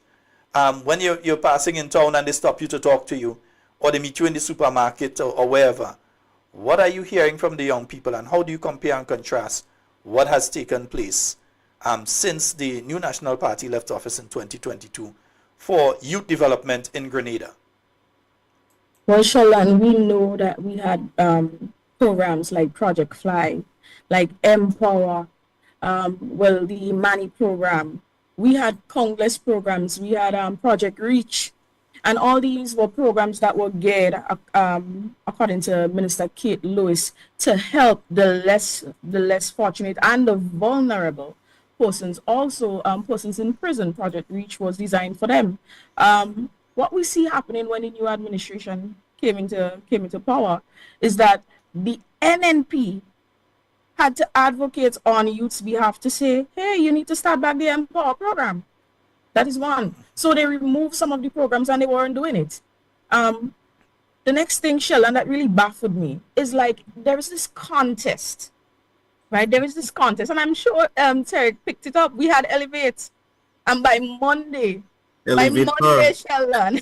when you're passing in town and they stop you to talk to you, or they meet you in the supermarket or wherever? What are you hearing from the young people, and how do you compare and contrast what has taken place since the New National Party left office in 2022 for youth development in Grenada? Well, Sheldon, we know that we had programs like Project Fly, like Empower, the Money program. We had countless programs. We had Project Reach, and all these were programs that were geared, according to Minister Kate Lewis, to help the less fortunate and the vulnerable persons. Also, persons in prison. Project Reach was designed for them. What we see happening when the new administration came into power is that the NNP had to advocate on youth's behalf to say, hey, you need to start back the Empower program. That is one. So they removed some of the programs and they weren't doing it. The next thing, Sheldon, that really baffled me is like there is this contest, right? There is this contest, and I'm sure Tarek picked it up. We had Elevate, and by Monday, Sheldon,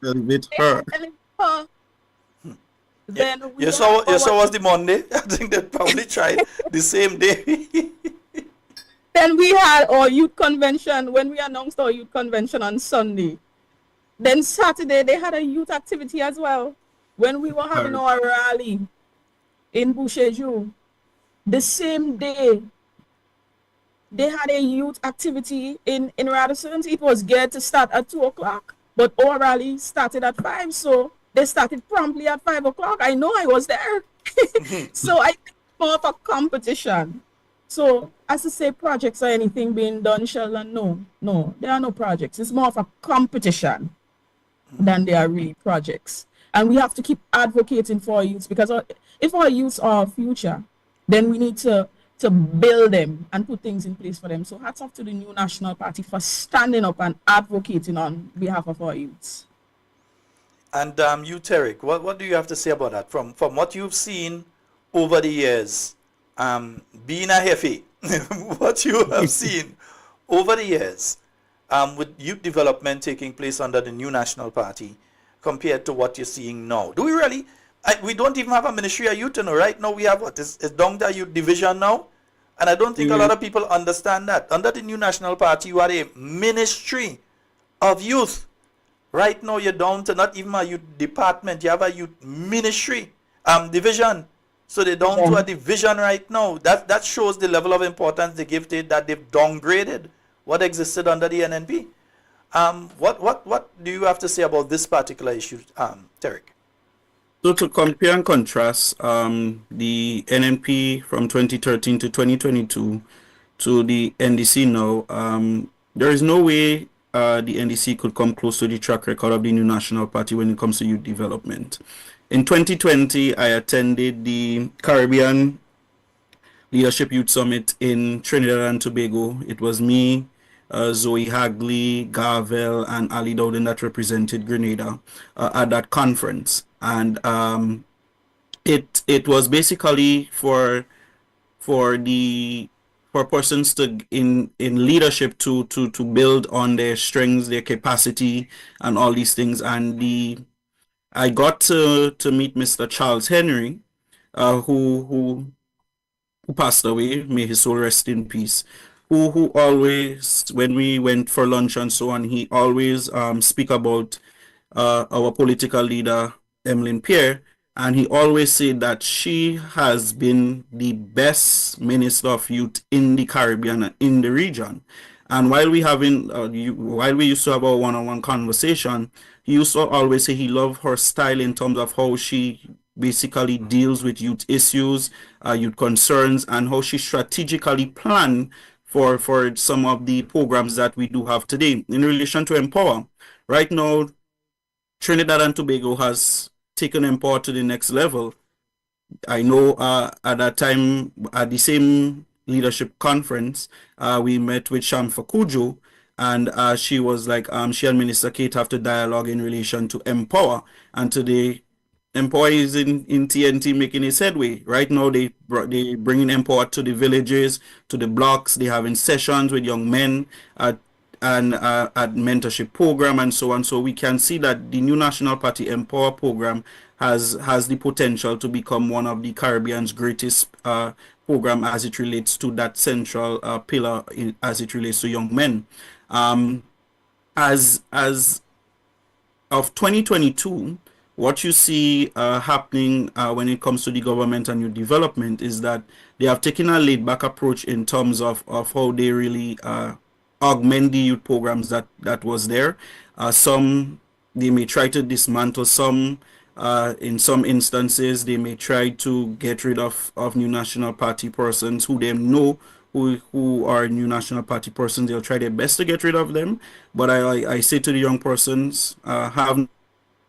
Elevate her. Then you saw was the Monday? I think they probably tried the same day. Then we had our youth convention when we announced our youth convention on Sunday. Then Saturday they had a youth activity as well when we were having our rally in Boucherjou. The same day they had a youth activity in Radisson. It was geared to start at 2 o'clock, but our rally started at 5, so they started promptly at 5 o'clock. I know, I was there. So I think more of a competition. So as to say projects or anything being done, Sheldon, no, there are no projects. It's more of a competition than there are really projects. And we have to keep advocating for our youths, because if our youths are our future, then we need to build them and put things in place for them. So hats off to the New National Party for standing up and advocating on behalf of our youths. And you, Tarek, what do you have to say about that? From what you've seen over the years, being a Hefe, what you have seen over the years with youth development taking place under the New National Party compared to what you're seeing now. Do we really? We don't even have a Ministry of Youth, right now we have what? It's down to youth division now? And I don't think a lot of people understand that. Under the New National Party, you are a Ministry of Youth. Right now, you're down to not even a youth department. You have a youth ministry division. So they're down to a division right now. That shows the level of importance they give to it, that they've downgraded what existed under the NNP. What do you have to say about this particular issue, Tarek? So to compare and contrast the NNP from 2013 to 2022 to the NDC now, there is no way the NDC could come close to the track record of the New National Party when it comes to youth development. In 2020, I attended the Caribbean Leadership Youth Summit in Trinidad and Tobago. It was me, Zoe Hagley, Garvel, and Ali Dowden that represented Grenada at that conference. And it was basically for persons to in leadership to build on their strengths, their capacity, and all these things. And I got to meet Mr. Charles Henry, who passed away. May his soul rest in peace. Who always, when we went for lunch and so on, he always speak about our political leader Emmeline Pierre, and he always said that she has been the best minister of youth in the Caribbean and in the region. And while we used to have our one-on-one conversation, he used to always say he loved her style in terms of how she basically deals with youth issues, youth concerns, and how she strategically plan for some of the programs that we do have today in relation to Empower. Right now, Trinidad and Tobago has taken Empower to the next level. I know at that time, at the same leadership conference, we met with Shamfa Kujo, and she was like, she and Minister Kate have to dialogue in relation to Empower. And today, Empower is in TNT making its headway. Right now, they bringing Empower to the villages, to the blocks. They having sessions with young men at mentorship program and so on. So we can see that the New National Party Empower program has the potential to become one of the Caribbean's greatest program as it relates to that central pillar as it relates to young men. As of 2022, what you see happening when it comes to the government and youth development is that they have taken a laid-back approach in terms of how they really augment the youth programs that was there. Some, they may try to dismantle some. In some instances, they may try to get rid of New National Party persons who they know who are New National Party persons. They'll try their best to get rid of them. But I say to the young persons, have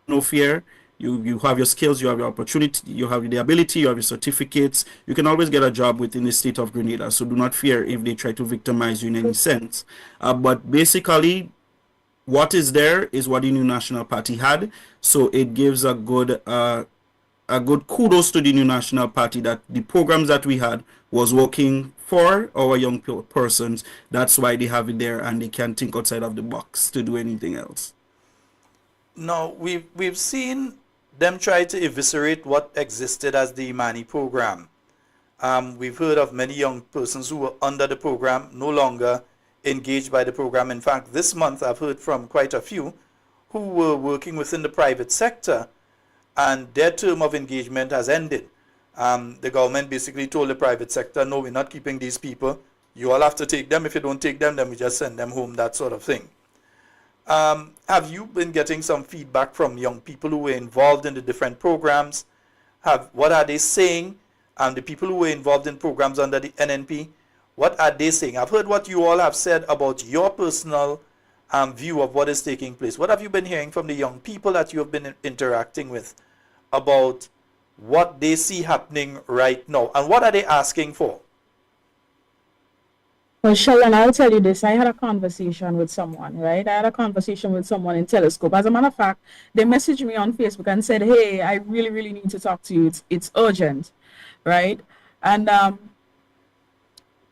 no fear. You have your skills, you have your opportunity, you have the ability, you have your certificates. You can always get a job within the state of Grenada. So do not fear if they try to victimize you in any sense. But basically, what is there is what the New National Party had. So it gives a good kudos to the New National Party that the programs that we had was working for our young persons. That's why they have it there, and they can't think outside of the box to do anything else. No, we've seen them try to eviscerate what existed as the Imani program. We've heard of many young persons who were under the program no longer engaged by the program. In fact, this month I've heard from quite a few who were working within the private sector and their term of engagement has ended. The government basically told the private sector, no, we're not keeping these people. You all have to take them. If you don't take them, then we just send them home, that sort of thing. Have you been getting some feedback from young people who were involved in the different programs? What are they saying? The people who were involved in programs under the NNP, what are they saying? I've heard what you all have said about your personal view of what is taking place. What have you been hearing from the young people that you have been interacting with about what they see happening right now? And what are they asking for? Well, Sheldon, I'll tell you this. I had a conversation with someone, right? I had a conversation with someone in Telescope. As a matter of fact, they messaged me on Facebook and said, hey, I really, really need to talk to you. It's urgent, right? And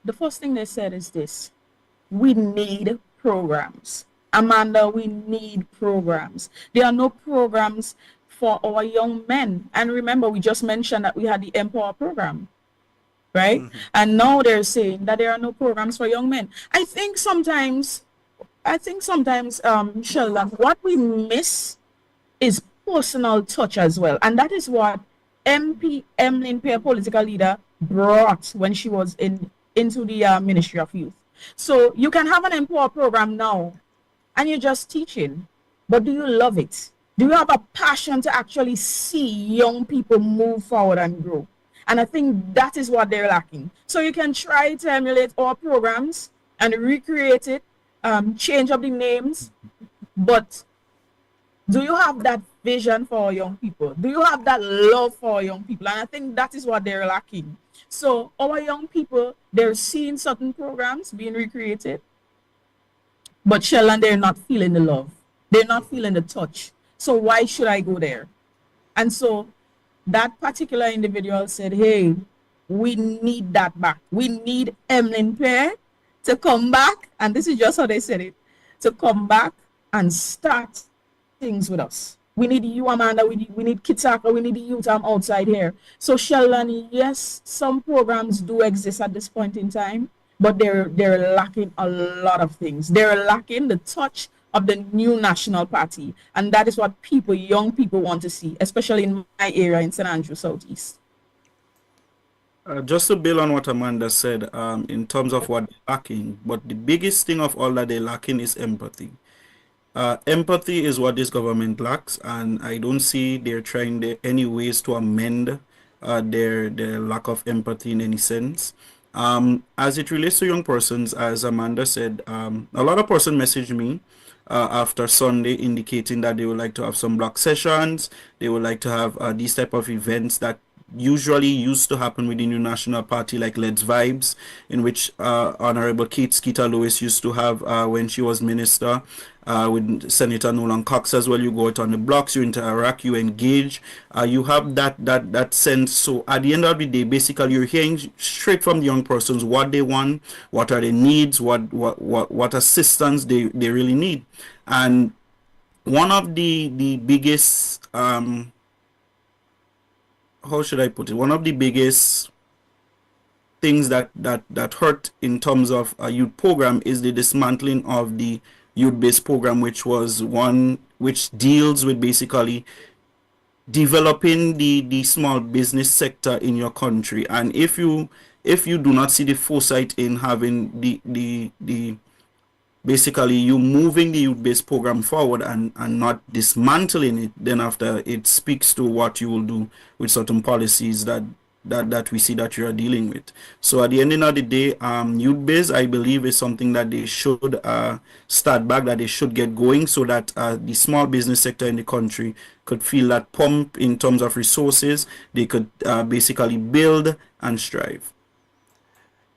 the first thing they said is this: we need programs. Amanda, we need programs. There are no programs for our young men. And remember, we just mentioned that we had the Empower program, right? Mm-hmm. And now they're saying that there are no programs for young men. I think sometimes, Sheldon, what we miss is personal touch as well. And that is what MP Emmeline Pierre, political leader, brought when she was into the Ministry of Youth. So you can have an Empower program now and you're just teaching, but do you love it? Do you have a passion to actually see young people move forward and grow? And I think that is what they're lacking. So you can try to emulate our programs and recreate it change up the names, but do you have that vision for our young people? Do you have that love for our young people? And I think that is what they're lacking. So our young people, they're seeing certain programs being recreated, but Sheldon, they're not feeling the love. They're not feeling the touch. So why should I go there? And so that particular individual said, hey, we need that back. We need Emlyn Pear to come back. And this is just how they said it, to come back and start things with us. We need you, Amanda. We need Kitaka. We need the youth outside here. So Sheldon, yes, some programs do exist at this point in time, but they're lacking a lot of things. They're lacking the touch of the new national party, and that is what young people want to see, especially in my area in St. Andrew Southeast. Just to build on what Amanda said, in terms of what they're lacking, but the biggest thing of all that they're lacking is empathy. Empathy is what this government lacks, and I don't see they're trying any ways to amend their lack of empathy in any sense. As it relates to young persons, as Amanda said, a lot of person messaged me after Sunday indicating that they would like to have some block sessions. They would like to have these type of events that usually used to happen with the new national party, like Let's Vibes, in which Honorable Kate Skeeter Lewis used to have when she was minister, with Senator Nolan Cox as well. You go out on the blocks, you interact, you engage, you have that sense. So at the end of the day, basically you're hearing straight from the young persons what they want, what are their needs, what assistance they really need. And one of the biggest how should I put it? One of the biggest things that hurt in terms of a youth program is the dismantling of the youth-based program, which was one which deals with basically developing the small business sector in your country. And if you do not see the foresight in having the basically you moving the youth-based program forward and not dismantling it, then after it speaks to what you will do with certain policies that we see that you are dealing with. So at the end of the day, youth-based, I believe, is something that they should start back, that they should get going, so that the small business sector in the country could feel that pump in terms of resources. They could basically build and strive.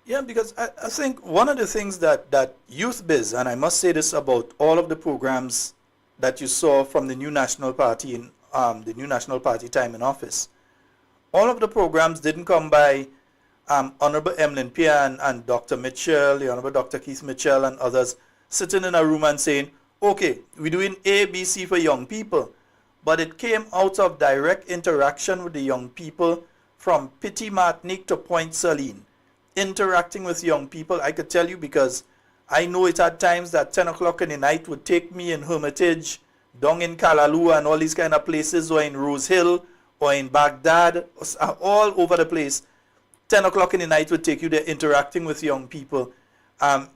Yeah, because I think one of the things that Youth Biz, and I must say this about all of the programs that you saw from the new National Party in the new National Party time in office, all of the programs didn't come by Honorable Emlyn Pear and Dr. Mitchell, the Honorable Dr. Keith Mitchell and others sitting in a room and saying, okay, we're doing A, B, C for young people. But it came out of direct interaction with the young people from Petit Martinique to Point Saline. Interacting with young people, I could tell you, because I know it at times that 10 o'clock in the night would take me in Hermitage, down in Kalalua and all these kind of places, or in Rose Hill, or in Baghdad, all over the place. 10 o'clock in the night would take you there interacting with young people,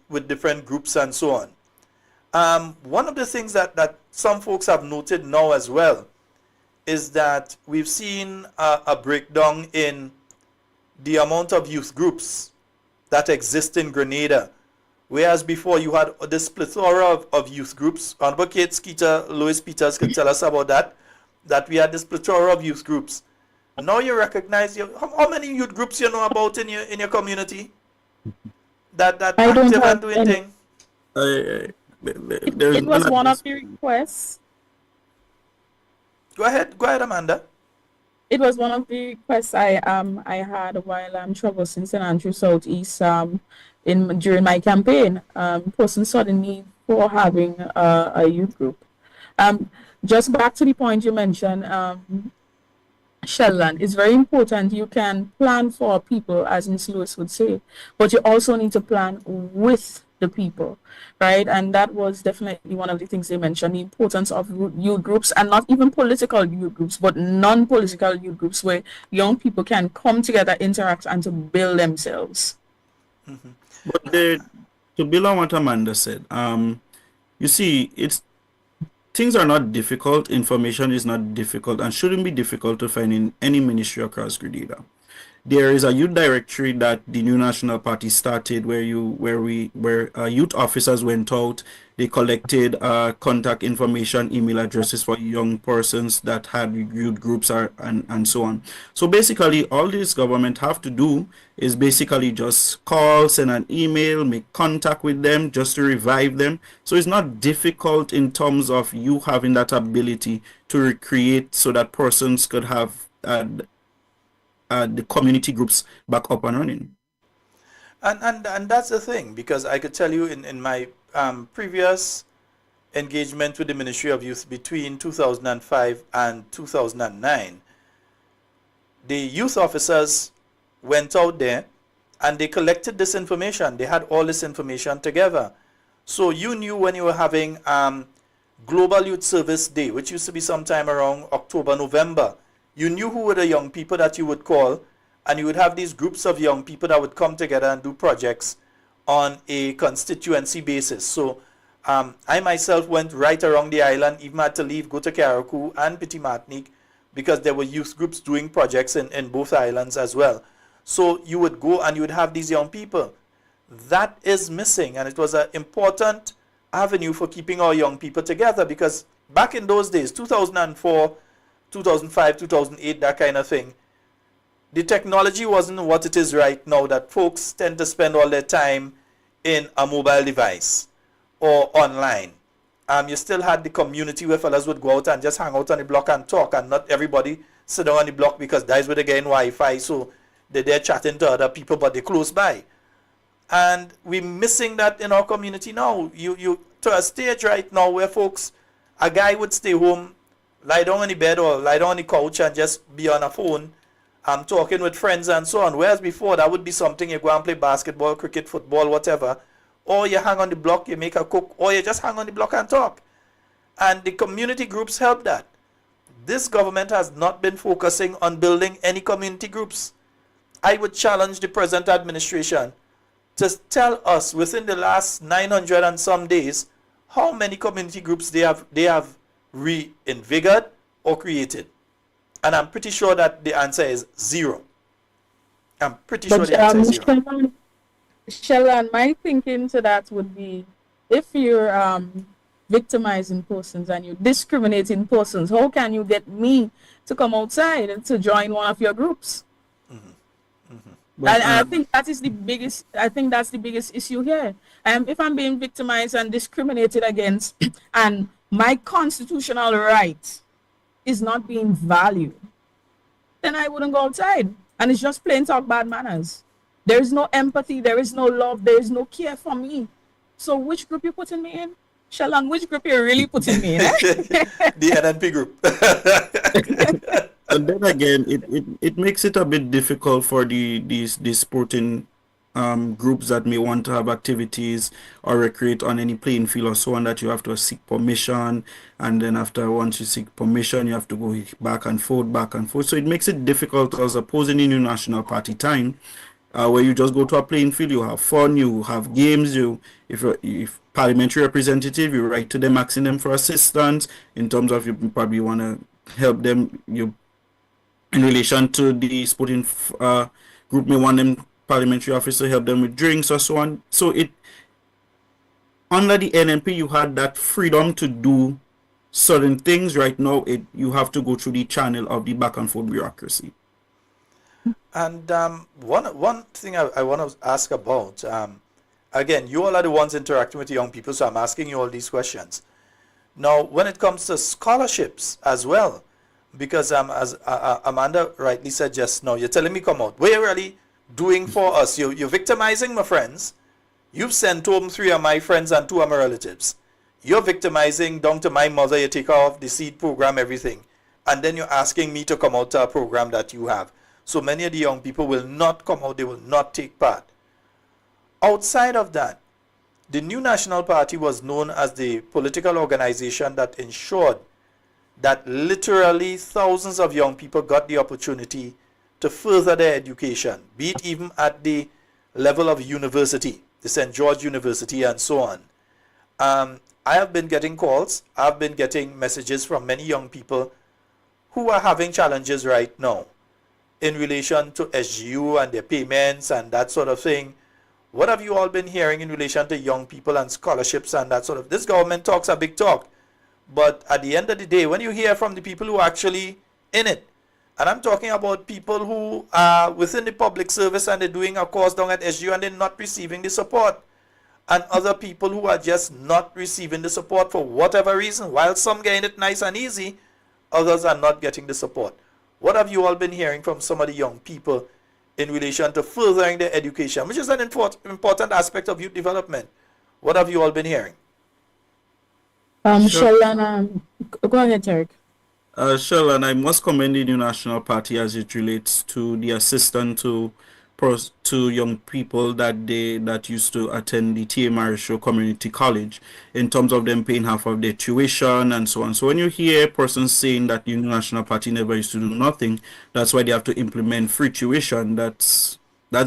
with different groups and so on. One of the things that some folks have noted now as well is that we've seen a breakdown in the amount of youth groups that exist in Grenada. Whereas before you had this plethora of youth groups. Honorable Kate Skeeter Lewis Peters can tell us about that we had this plethora of youth groups. Now you recognize how many youth groups you know about in your community that active and doing things? It was one of the requests. Go ahead, Amanda. It was one of the requests I had while I'm traversing St. Andrew Southeast during my campaign. Person saw the need for having a youth group. Just back to the point you mentioned, Sheldon, it's very important. You can plan for people, as Ms. Lewis would say, but you also need to plan with the people, right? And that was definitely one of the things they mentioned, the importance of youth groups, and not even political youth groups, but non-political youth groups where young people can come together, interact, and to build themselves. Mm-hmm. But to build on what Amanda said, you see, things are not difficult. Information is not difficult and shouldn't be difficult to find in any ministry across Grenada. There is a youth directory that the New National Party started, where youth officers went out. They collected contact information, email addresses for young persons that had youth groups, and so on. So basically, all this government have to do is basically just call, send an email, make contact with them, just to revive them. So it's not difficult in terms of you having that ability to recreate, so that persons could have the community groups back up and running. And that's the thing, because I could tell you in my previous engagement with the Ministry of Youth between 2005 and 2009, the youth officers went out there and they collected this information. They had all this information together. So you knew when you were having Global Youth Service Day, which used to be sometime around October, November. You knew who were the young people that you would call, and you would have these groups of young people that would come together and do projects on a constituency basis. So I myself went right around the island, even had to leave, go to Carriacou and Petit Martinique, because there were youth groups doing projects in both islands as well. So you would go and you would have these young people. That is missing, and it was an important avenue for keeping our young people together, because back in those days, 2004, 2005, 2008, that kind of thing, the technology wasn't what it is right now, that folks tend to spend all their time in a mobile device or online. You still had the community where fellas would go out and just hang out on the block and talk, and not everybody sit down on the block, because that's where they're getting Wi-Fi, so they're there chatting to other people, but they're close by. And we're missing that in our community now. You to a stage right now where folks, a guy would stay home, lie down on the bed or lie down on the couch and just be on a phone, talking with friends and so on. Whereas before, that would be something you go and play basketball, cricket, football, whatever. Or you hang on the block, you make a cook, or you just hang on the block and talk. And the community groups help that. This government has not been focusing on building any community groups. I would challenge the present administration to tell us within the last 900 and some days how many community groups they have reinvigorated or created. And I'm pretty sure that the answer is zero. I'm pretty sure the answer is zero. Sheldon, my thinking to that would be, if you're victimizing persons and you're discriminating persons, how can you get me to come outside and to join one of your groups? But, And I think that is the biggest. I think that's the biggest issue here. If I'm being victimized and discriminated against, and my constitutional right is not being valued, then I wouldn't go outside. And it's just plain talk bad manners. There is no empathy. There is no love. There is no care for me. So which group you putting me in? Sheldon, which group you really putting me in? The NNP group. And then again, it makes it a bit difficult for these sporting groups that may want to have activities or recreate on any playing field or so on, that you have to seek permission, and then once you seek permission, you have to go back and forth. So it makes it difficult, as opposed in the New National Party time, where you just go to a playing field, you have fun, you have games, if parliamentary representative, you write to them asking them for assistance in terms of you probably want to help them, in relation to the sporting group may want them parliamentary officer to help them with drinks or so on. So under the NNP, you had that freedom to do certain things. Right now, you have to go through the channel of the back and forth bureaucracy. And one thing I want to ask about, again, you all are the ones interacting with the young people, so I'm asking you all these questions. Now, when it comes to scholarships as well, because as Amanda rightly said just now, you're telling me come out. What are you really doing for us? You're victimizing my friends. You've sent home 3 of my friends and 2 of my relatives. You're victimizing down to my mother. You take her off the seed program, everything. And then you're asking me to come out to a program that you have. So many of the young people will not come out. They will not take part. Outside of that, the New National Party was known as the political organization that ensured that literally thousands of young people got the opportunity to further their education, be it even at the level of university, the St. George University and so on. I have been getting calls, I've been getting messages from many young people who are having challenges right now. in relation to SGU and their payments and that sort of thing. What have you all been hearing in relation to young people and scholarships and that sort of? This government talks a big talk, but at the end of the day, when you hear from the people who are actually in it, and I'm talking about people who are within the public service and they're doing a course down at SGU and they're not receiving the support, and other people who are just not receiving the support for whatever reason, while some getting it nice and easy, others are not getting the support. What have you all been hearing from some of the young people in relation to furthering their education, which is an important aspect of youth development? What have you all been hearing? Sheldon, go ahead, Tarek. Sheldon, I must commend the New National Party as it relates to the assistance to young people that used to attend the T.A. Marisho Community College in terms of them paying half of their tuition and so on. So when you hear persons saying that the New National Party never used to do nothing, that's why they have to implement free tuition, that's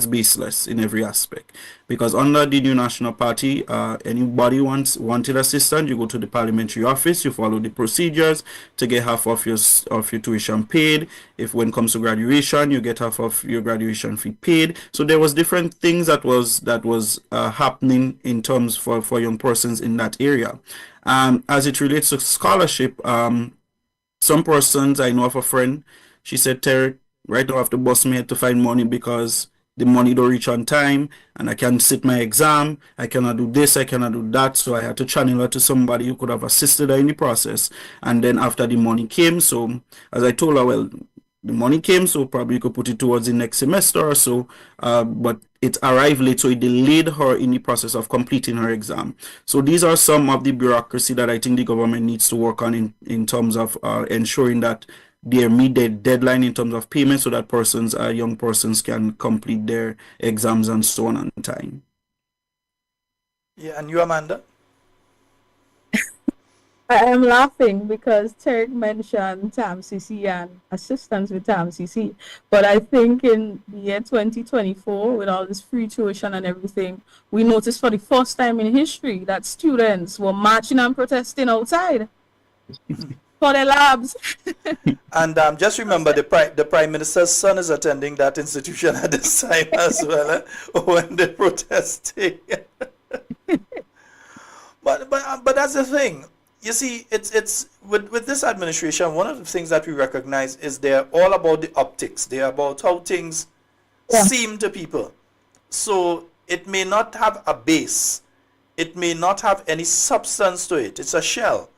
baseless in every aspect. Because under the New National Party, anybody wanted assistance, you go to the parliamentary office, you follow the procedures to get half of your tuition paid. If when it comes to graduation, you get half of your graduation fee paid. So there was different things that was happening in terms for young persons in that area. As it relates to scholarship, some persons, I know of a friend, she said, Terry, right now I have to bust my head to find money because the money don't reach on time and I can't sit my exam, I cannot do this, I cannot do that. So I had to channel her to somebody who could have assisted her in the process. And then after the money came, so as I told her, well, the money came, so probably you could put it towards the next semester or so, but it arrived late, so it delayed her in the process of completing her exam. So these are some of the bureaucracy that I think the government needs to work on in terms of ensuring that they meet their deadline in terms of payment so that young persons can complete their exams and so on time. Yeah, and you, Amanda? I am laughing because Tarek mentioned TAMCC and assistance with TAMCC. But I think in the year 2024, with all this free tuition and everything, we noticed for the first time in history that students were marching and protesting outside for their labs. And just remember, the Prime Minister's son is attending that institution at this time as well, when they're protesting. But that's the thing. You see, it's with this administration, one of the things that we recognize is they're all about the optics. They're about how things seem to people. So it may not have a base. It may not have any substance to it. It's a shell.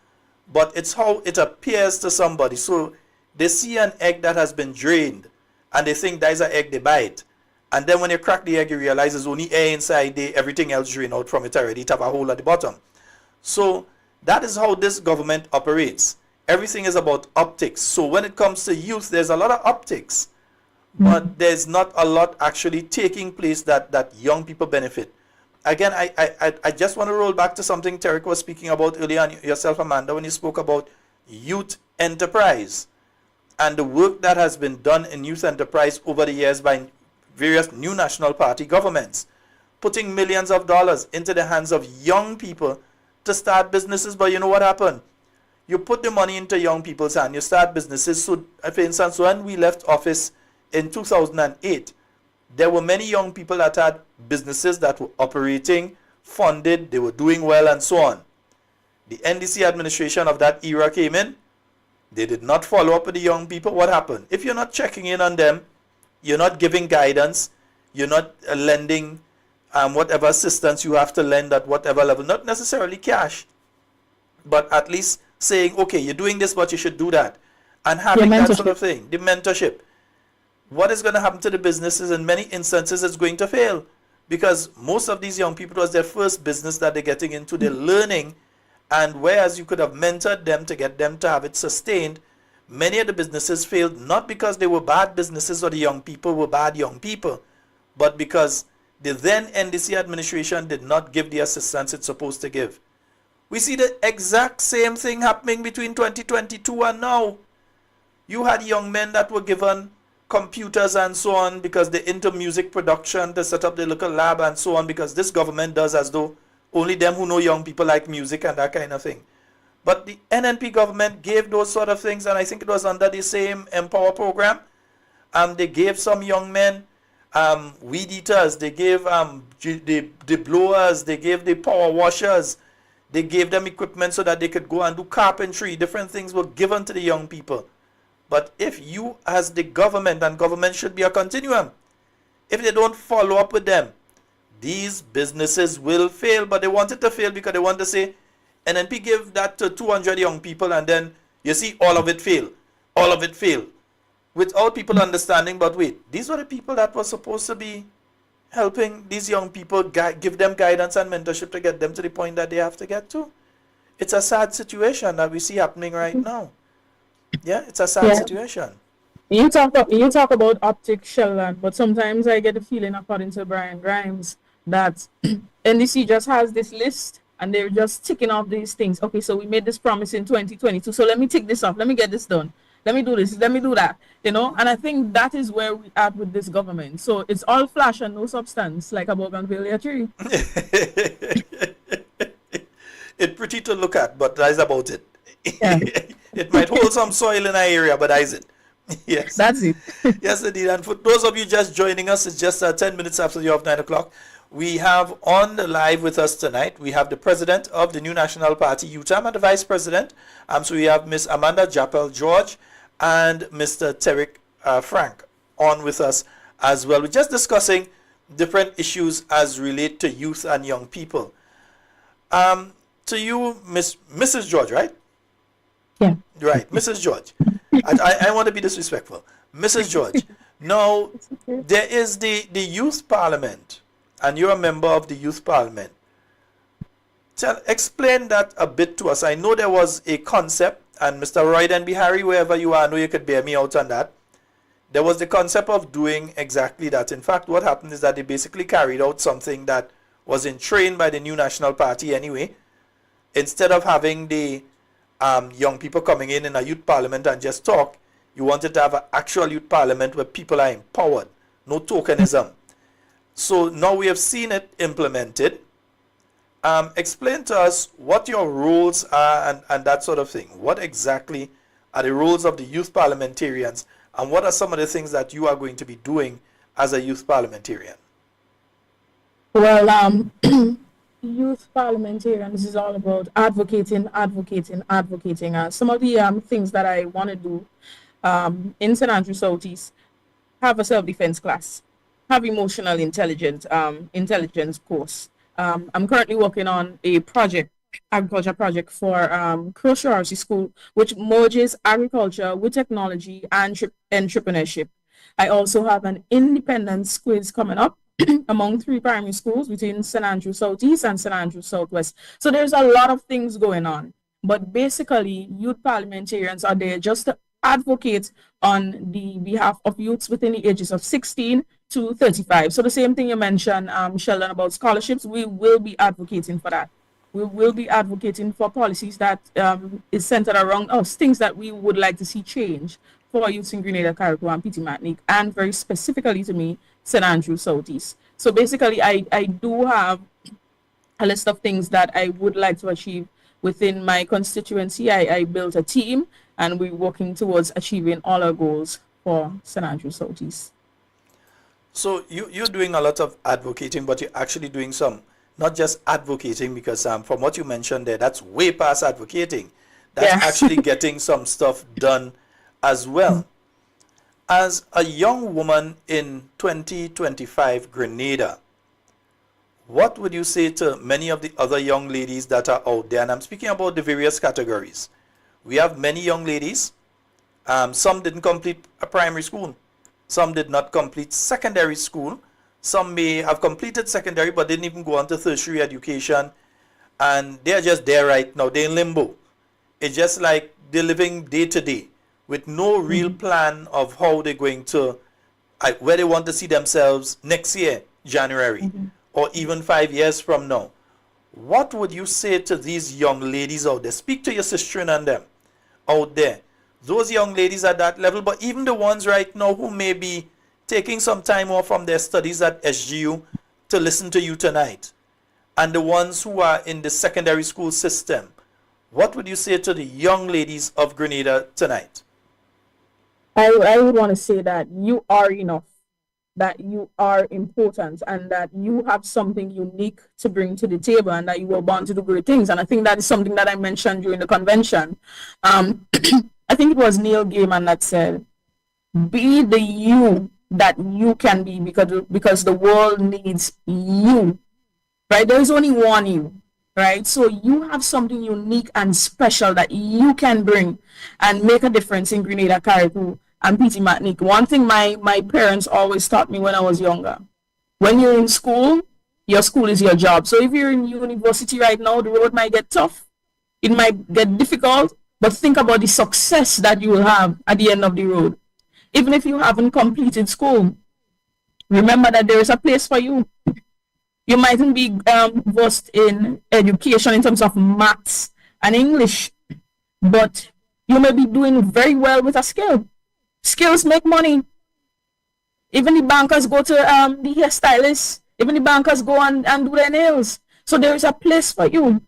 But it's how it appears to somebody. So they see an egg that has been drained and they think that is an egg, they buy it. And then when you crack the egg, you realize there's only air inside there, everything else drained out from it already. It have a hole at the bottom. So that is how this government operates. Everything is about optics. So when it comes to youth, there's a lot of optics, but there's not a lot actually taking place that young people benefit. Again, I just want to roll back to something Tarek was speaking about earlier, and yourself, Amanda, when you spoke about youth enterprise and the work that has been done in youth enterprise over the years by various new national party governments, putting millions of dollars into the hands of young people to start businesses. But you know what happened? You put the money into young people's hands, you start businesses. So, for instance, when we left office in 2008, there were many young people that had businesses that were operating, funded, they were doing well, and so on. The NDC administration of that era came in. They did not follow up with the young people. What happened? If you're not checking in on them, you're not giving guidance, you're not lending whatever assistance you have to lend at whatever level, not necessarily cash, but at least saying, okay, you're doing this, but you should do that. And having that sort of thing, the mentorship. What is going to happen to the businesses? In many instances, it's going to fail because most of these young people, it was their first business that they're getting into, they're learning. And whereas you could have mentored them to get them to have it sustained, many of the businesses failed, not because they were bad businesses or the young people were bad young people, but because the then NDC administration did not give the assistance it's supposed to give. We see the exact same thing happening between 2022 and now. You had young men that were given computers and so on because they're into music production to set up their local lab and so on, because this government does as though only them who know young people like music and that kind of thing. But the NNP government gave those sort of things, and I think it was under the same Empower program. They gave some young men weed eaters, they gave the blowers, they gave the power washers, they gave them equipment so that they could go and do carpentry. Different things were given to the young people. But if you as the government, and government should be a continuum, if they don't follow up with them, these businesses will fail. But they want it to fail because they want to say, NNP give that to 200 young people and then you see all of it fail. All of it fail. Without people understanding, but wait, these were the people that were supposed to be helping these young people, give them guidance and mentorship to get them to the point that they have to get to. It's a sad situation that we see happening right now. Yeah, it's a sad situation. You talk about optics, Sheldon, but sometimes I get the feeling, according to Brian Grimes, that NDC just has this list and they're just ticking off these things. Okay, so we made this promise in 2022, so let me tick this off. Let me get this done. Let me do this. Let me do that. You know, and I think that is where we are with this government. So it's all flash and no substance, like a bougainvillea tree. It's pretty to look at, but that's about it. Yeah. It might hold some soil in our area, but that's it. Yes. That's it. Yes, indeed. And for those of you just joining us, it's just 10 minutes after the hour of 9 o'clock. We have on the live with us tonight, we have the president of the New National Party, UTAM, and the vice president. So we have Miss Amanda Japal-George and Mr. Terrick Frank on with us as well. We're just discussing different issues as relate to youth and young people. To you, Mrs. George, right? Yeah. Right, Mrs. George. I want to be disrespectful. Mrs. George, now there is the youth parliament, and you're a member of the youth parliament. Explain that a bit to us. I know there was a concept, and Mr. Roy and Bihari, wherever you are, I know you could bear me out on that. There was the concept of doing exactly that. In fact, what happened is that they basically carried out something that was enshrined by the New National Party anyway. Instead of having the young people coming in a youth parliament and just talk, you wanted to have an actual youth parliament where people are empowered, no tokenism. So now we have seen it implemented. Explain to us what your roles are and that sort of thing. What exactly are the roles of the youth parliamentarians, and what are some of the things that you are going to be doing as a youth parliamentarian? Well, youth parliamentarians is all about advocating. Some of the things that I want to do in St. Andrew Southeast: have a self-defense class, have emotional intelligence course. I'm currently working on a agriculture project for Crossshore School, which merges agriculture with technology and entrepreneurship. I also have an independence quiz coming up among 3 primary schools between St. Andrew Southeast and St. Andrew Southwest. So there's a lot of things going on. But basically, youth parliamentarians are there just to advocate on the behalf of youths within the ages of 16 to 35. So the same thing you mentioned, Sheldon, about scholarships, we will be advocating for that. We will be advocating for policies that is centered around us, things that we would like to see change for youths in Grenada, Carriacou, and Petit Martinique, and very specifically to me, St. Andrew Southeast. So basically, I do have a list of things that I would like to achieve within my constituency. I built a team, and we're working towards achieving all our goals for St. Andrew Southeast. So you're doing a lot of advocating, but you're actually doing some, not just advocating, because from what you mentioned there, that's way past advocating. That's actually getting some stuff done as well. As a young woman in 2025 Grenada, what would you say to many of the other young ladies that are out there? And I'm speaking about the various categories. We have many young ladies. Some didn't complete a primary school. Some did not complete secondary school. Some may have completed secondary but didn't even go on to tertiary education. And they're just there right now. They're in limbo. It's just like they're living day to day with no real plan of how they're going to, where they want to see themselves next year, January, or even 5 years from now. What would you say to these young ladies out there? Speak to your sister and them out there. Those young ladies at that level, but even the ones right now who may be taking some time off from their studies at SGU to listen to you tonight, and the ones who are in the secondary school system. What would you say to the young ladies of Grenada tonight? I would want to say that you are enough, that you are important, and that you have something unique to bring to the table, and that you were born to do great things. And I think that is something that I mentioned during the convention. I think it was Neil Gaiman that said, "Be the you that you can be, because the world needs you." Right? There is only one you, right? So you have something unique and special that you can bring and make a difference in Grenada, Carriacou, and PT Martinique. One thing my parents always taught me when I was younger: when you're in school, your school is your job. So if you're in university right now, the road might get tough, it might get difficult, but think about the success that you will have at the end of the road. Even if you haven't completed school, remember that there is a place for you. You mightn't be versed in education in terms of maths and English, but you may be doing very well with a skill. Skills make money. Even the bankers go to the hairstylists. Even the bankers go and do their nails. So there is a place for you.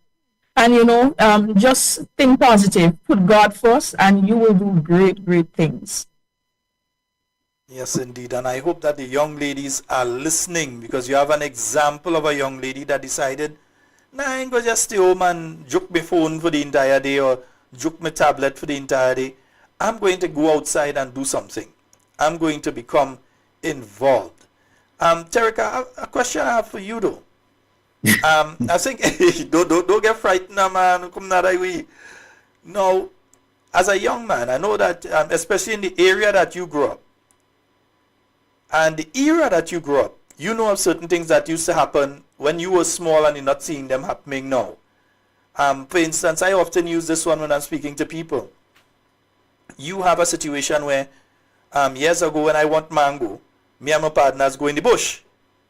And just think positive. Put God first, and you will do great, great things. Yes, indeed. And I hope that the young ladies are listening, because you have an example of a young lady that decided, nah, I ain't gonna just stay home and juke my phone for the entire day or juke my tablet for the entire day. I'm going to go outside and do something. I'm going to become involved. Terika, a question I have for you though. I think don't get frightened, man. Come that way. Now, as a young man, I know that especially in the area that you grew up, and the era that you grew up, you know of certain things that used to happen when you were small and you're not seeing them happening now. For instance, I often use this one when I'm speaking to people. You have a situation where years ago when I want mango, me and my partners go in the bush.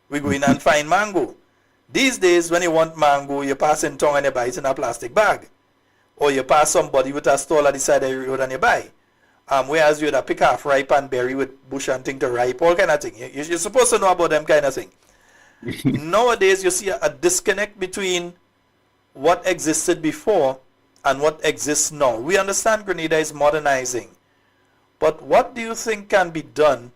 We go in and find mango. These days when you want mango, you pass in town and you buy it in a plastic bag. Or you pass somebody with a stall at the side of the road and you buy. Whereas you'd pick half ripe and berry with bush and thing to ripe, all kind of thing. You're supposed to know about them kind of thing. Nowadays, you see a disconnect between what existed before and what exists now. We understand Grenada is modernizing, but what do you think can be done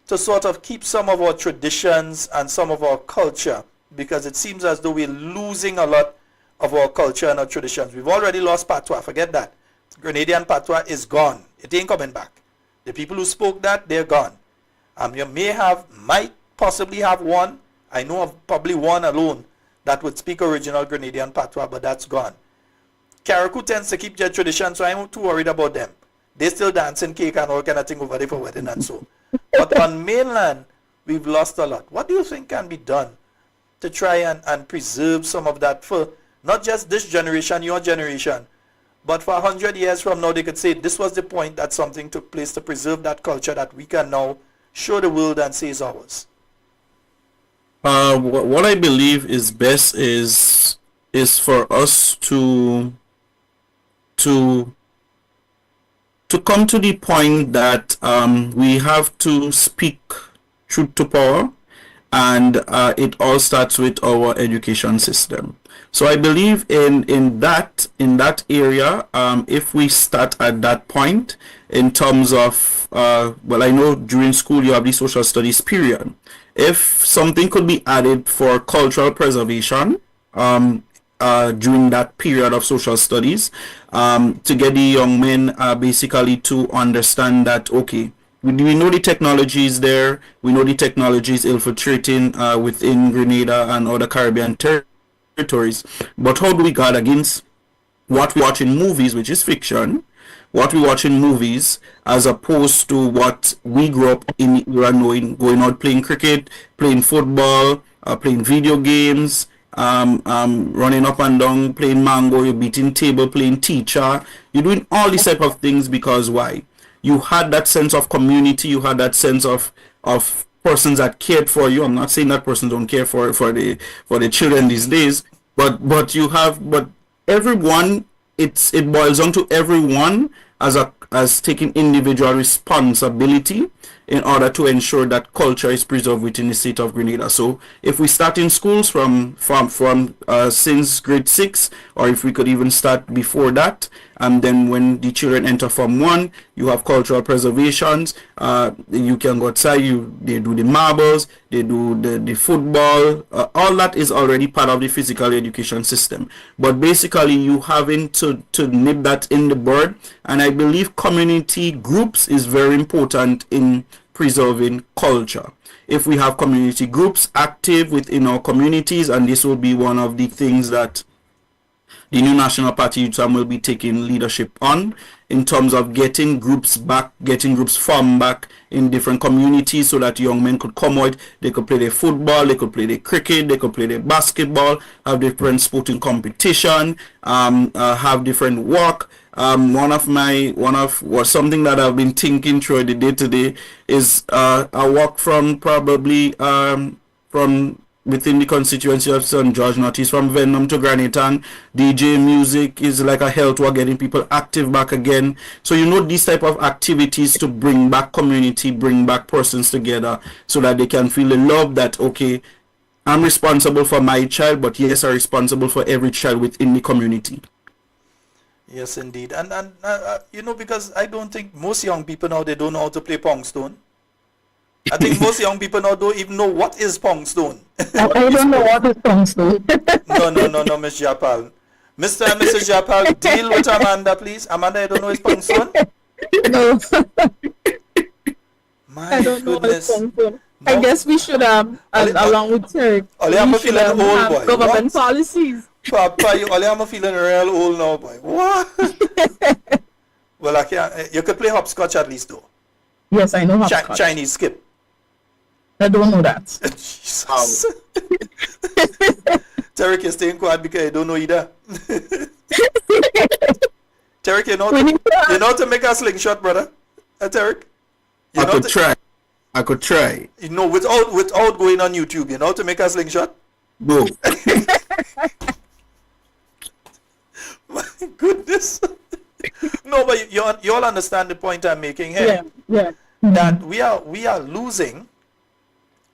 to sort of keep some of our traditions and some of our culture? Because it seems as though we're losing a lot of our culture and our traditions. We've already lost patois, forget that. Grenadian patois is gone. It ain't coming back. The people who spoke that, they're gone. You might possibly have one. I know of probably one alone that would speak original Grenadian patois, but that's gone. Carriacou tends to keep their tradition, so I'm not too worried about them. They still dancing cake and all kind of thing over there for wedding and so. But on mainland, we've lost a lot. What do you think can be done to try and preserve some of that for not just this generation, your generation, but for 100 years from now, they could say this was the point that something took place to preserve that culture that we can now show the world and say is ours? What I believe is best is for us to come to the point that we have to speak truth to power, and it all starts with our education system. So I believe in that area, if we start at that point in terms of well, I know during school you have the social studies period. If something could be added for cultural preservation during that period of social studies, to get the young men basically to understand that, okay, we know the technology is there, we know the technology is infiltrating within Grenada and other Caribbean territories, but how do we guard against what we watch in movies, which is fiction, what we watch in movies, as opposed to what we grew up in era knowing, going out playing cricket, playing football, playing video games, running up and down, playing mango, you're beating table, playing teacher, you're doing all these type of things because why? You had that sense of community, you had that sense of persons that cared for you. I'm not saying that persons don't care for the children these days, but everyone, it boils down to everyone as taking individual responsibility in order to ensure that culture is preserved within the state of Grenada. So if we start in schools from since grade 6, or if we could even start before that, And then when the children enter Form 1, you have cultural preservations. You can go outside, they do the marbles, they do the football. All that is already part of the physical education system. But basically, you having to nip that in the bud. And I believe community groups is very important in preserving culture. If we have community groups active within our communities, and this will be one of the things that the new National Party Youth will be taking leadership on, in terms of getting groups back, getting groups formed back in different communities so that young men could come out, they could play their football, they could play their cricket, they could play their basketball, have different sporting competition, have different work. Something that I've been thinking through the day today is a walk from probably from within the constituency of St. George Northeast, from Venom to Grenada. DJ music is like a health walk, getting people active back again. So these type of activities to bring back community, bring back persons together so that they can feel the love that, okay, I'm responsible for my child, but yes, I'm responsible for every child within the community. Yes, indeed. And because I don't think most young people now, they don't know how to play Pong Stone. I think most young people now don't even know what is Pong Stone. I don't know what is Pong Stone. No, Miss Japal. Mr. and Mrs. Japal, deal with Amanda, please. Amanda, I don't know his Pong Stone? No. My I don't goodness. know what Pong Stone. No. I guess we should along with Turk, I'm we should feeling old, have boy. government What? policies. Papa, I'm feeling real old now, boy. What? Well, I can't. You could play hopscotch at least, though. Yes, I know hopscotch. Chinese skip. I don't know that. Jesus. Tarek, you're staying quiet because you don't know either. Tarek, you know how to make a slingshot, brother? Tarek? I could try. Without going on YouTube, you know how to make a slingshot? No. My goodness. No, but you all understand the point I'm making here. Yeah. That we are losing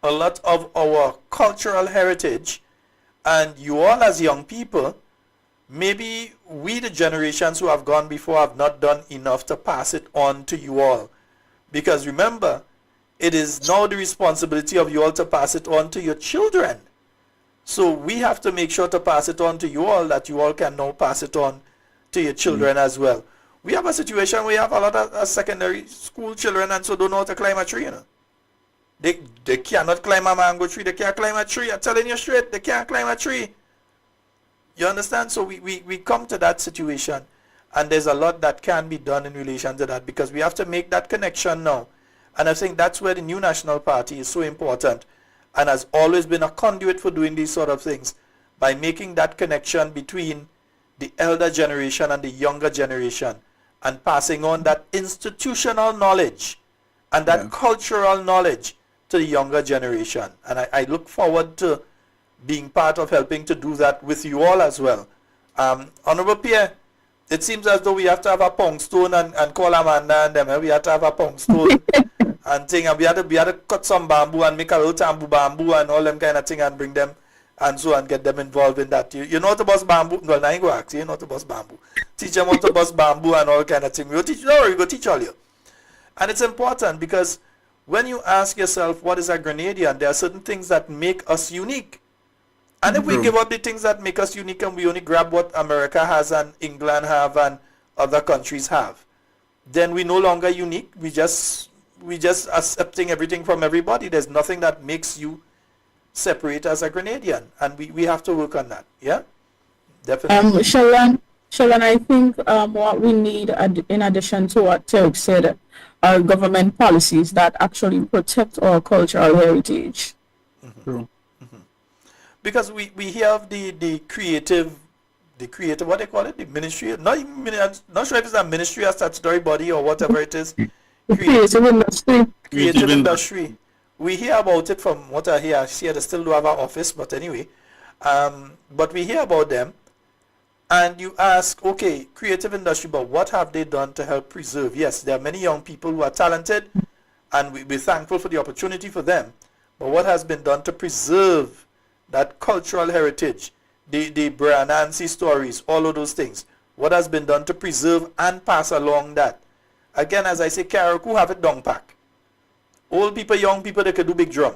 a lot of our cultural heritage, and you all as young people, maybe we, the generations who have gone before, have not done enough to pass it on to you all. Because remember, it is now the responsibility of you all to pass it on to your children. So we have to make sure to pass it on to you all, that you all can now pass it on to your children as well. We have a situation where you have a lot of secondary school children and so don't know how to climb a tree, They cannot climb a mango tree. They can't climb a tree. I'm telling you straight, they can't climb a tree. You understand? So we come to that situation, and there's a lot that can be done in relation to that, because we have to make that connection now. And I think that's where the new National Party is so important, and has always been a conduit for doing these sort of things, by making that connection between the elder generation and the younger generation, and passing on that institutional knowledge and that cultural knowledge to the younger generation. And I look forward to being part of helping to do that with you all as well. Honorable Pierre, it seems as though we have to have a Pong Stone and call Amanda and them. We have to have a Pong Stone and thing, and we had to cut some bamboo and make a little bamboo and all them kind of thing and bring them and so and get them involved in that. You know how to bust bamboo? Well, now I go ask you, know how to bust bamboo. Teach them how to bust bamboo and all kind of thing. We'll teach, no, we go teach all you. And it's important because when you ask yourself what is a Grenadian, there are certain things that make us unique. And if we give up the things that make us unique and we only grab what America has and England have and other countries have, then we're no longer unique. We just accepting everything from everybody. There's nothing that makes you separate as a Grenadian, and we have to work on that. Yeah, definitely. Sheldon, I think what we need, in addition to what Turk said, are government policies that actually protect our cultural heritage. Because we have the creative, what they call it, the ministry. I'm not sure if it's a ministry or statutory body or whatever it is. Creative industry. Creative industry. We hear about it from what I hear. I see they still do have an office, but anyway. But we hear about them, and you ask, okay, creative industry, but what have they done to help preserve? Yes, there are many young people who are talented, and we're thankful for the opportunity for them. But what has been done to preserve that cultural heritage, the Brian Nancy stories, all of those things? what has been done to preserve and pass along that. Again, as I say, Karaku have it down pack. Old people, young people, they can do big drum.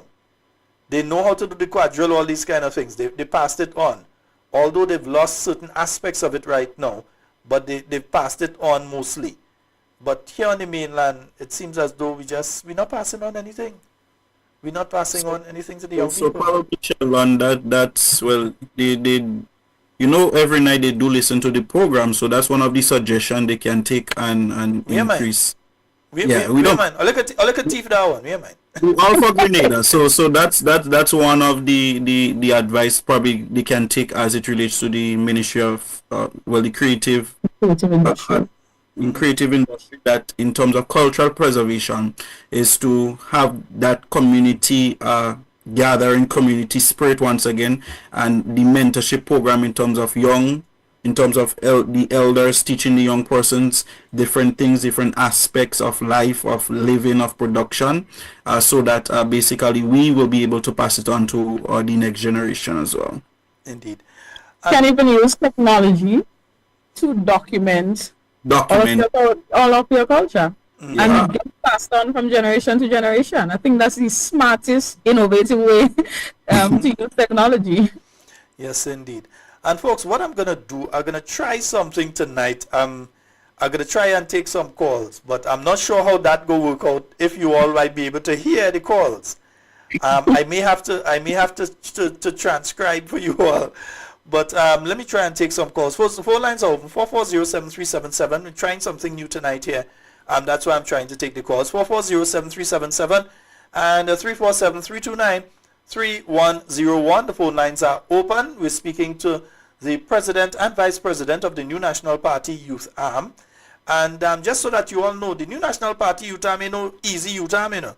They know how to do the quadrille, all these kind of things. They passed it on. Although they've lost certain aspects of it right now, but they've passed it on mostly. But here on the mainland, it seems as though we're not passing on anything. We're not passing on anything to the young So people. probably Chevron, that's well, they you know, every night they do listen to the program, so that's one of the suggestions they can take and Yeah, man. increase. We don't man. I look at Tiff that one. Yeah, man. all for Grenada. So that's one of the advice probably they can take as it relates to the Ministry of the creative industry. in creative industry, that in terms of cultural preservation is to have that community gathering, community spirit once again, and the mentorship program in terms of the elders teaching the young persons different things, different aspects of life, of living, of production, so that basically we will be able to pass it on to the next generation as well. Indeed. Can even use technology to document all of your culture. Yeah. And it gets passed on from generation to generation. I think that's the smartest, innovative way to use technology. Yes, indeed. And folks, what I'm gonna do, I'm gonna try something tonight. I'm gonna try and take some calls, but I'm not sure how that go work out. If you all might be able to hear the calls, I may have to transcribe for you all. But let me try and take some calls. The phone lines are open, 440-7377. We're trying something new tonight here. That's why I'm trying to take the calls. 440-7377 and 347-329-3101. The phone lines are open. We're speaking to the President and Vice President of the New National Party Youth Arm. And just so that you all know, the New National Party Youth Arm ain't no easy youth arm, you know.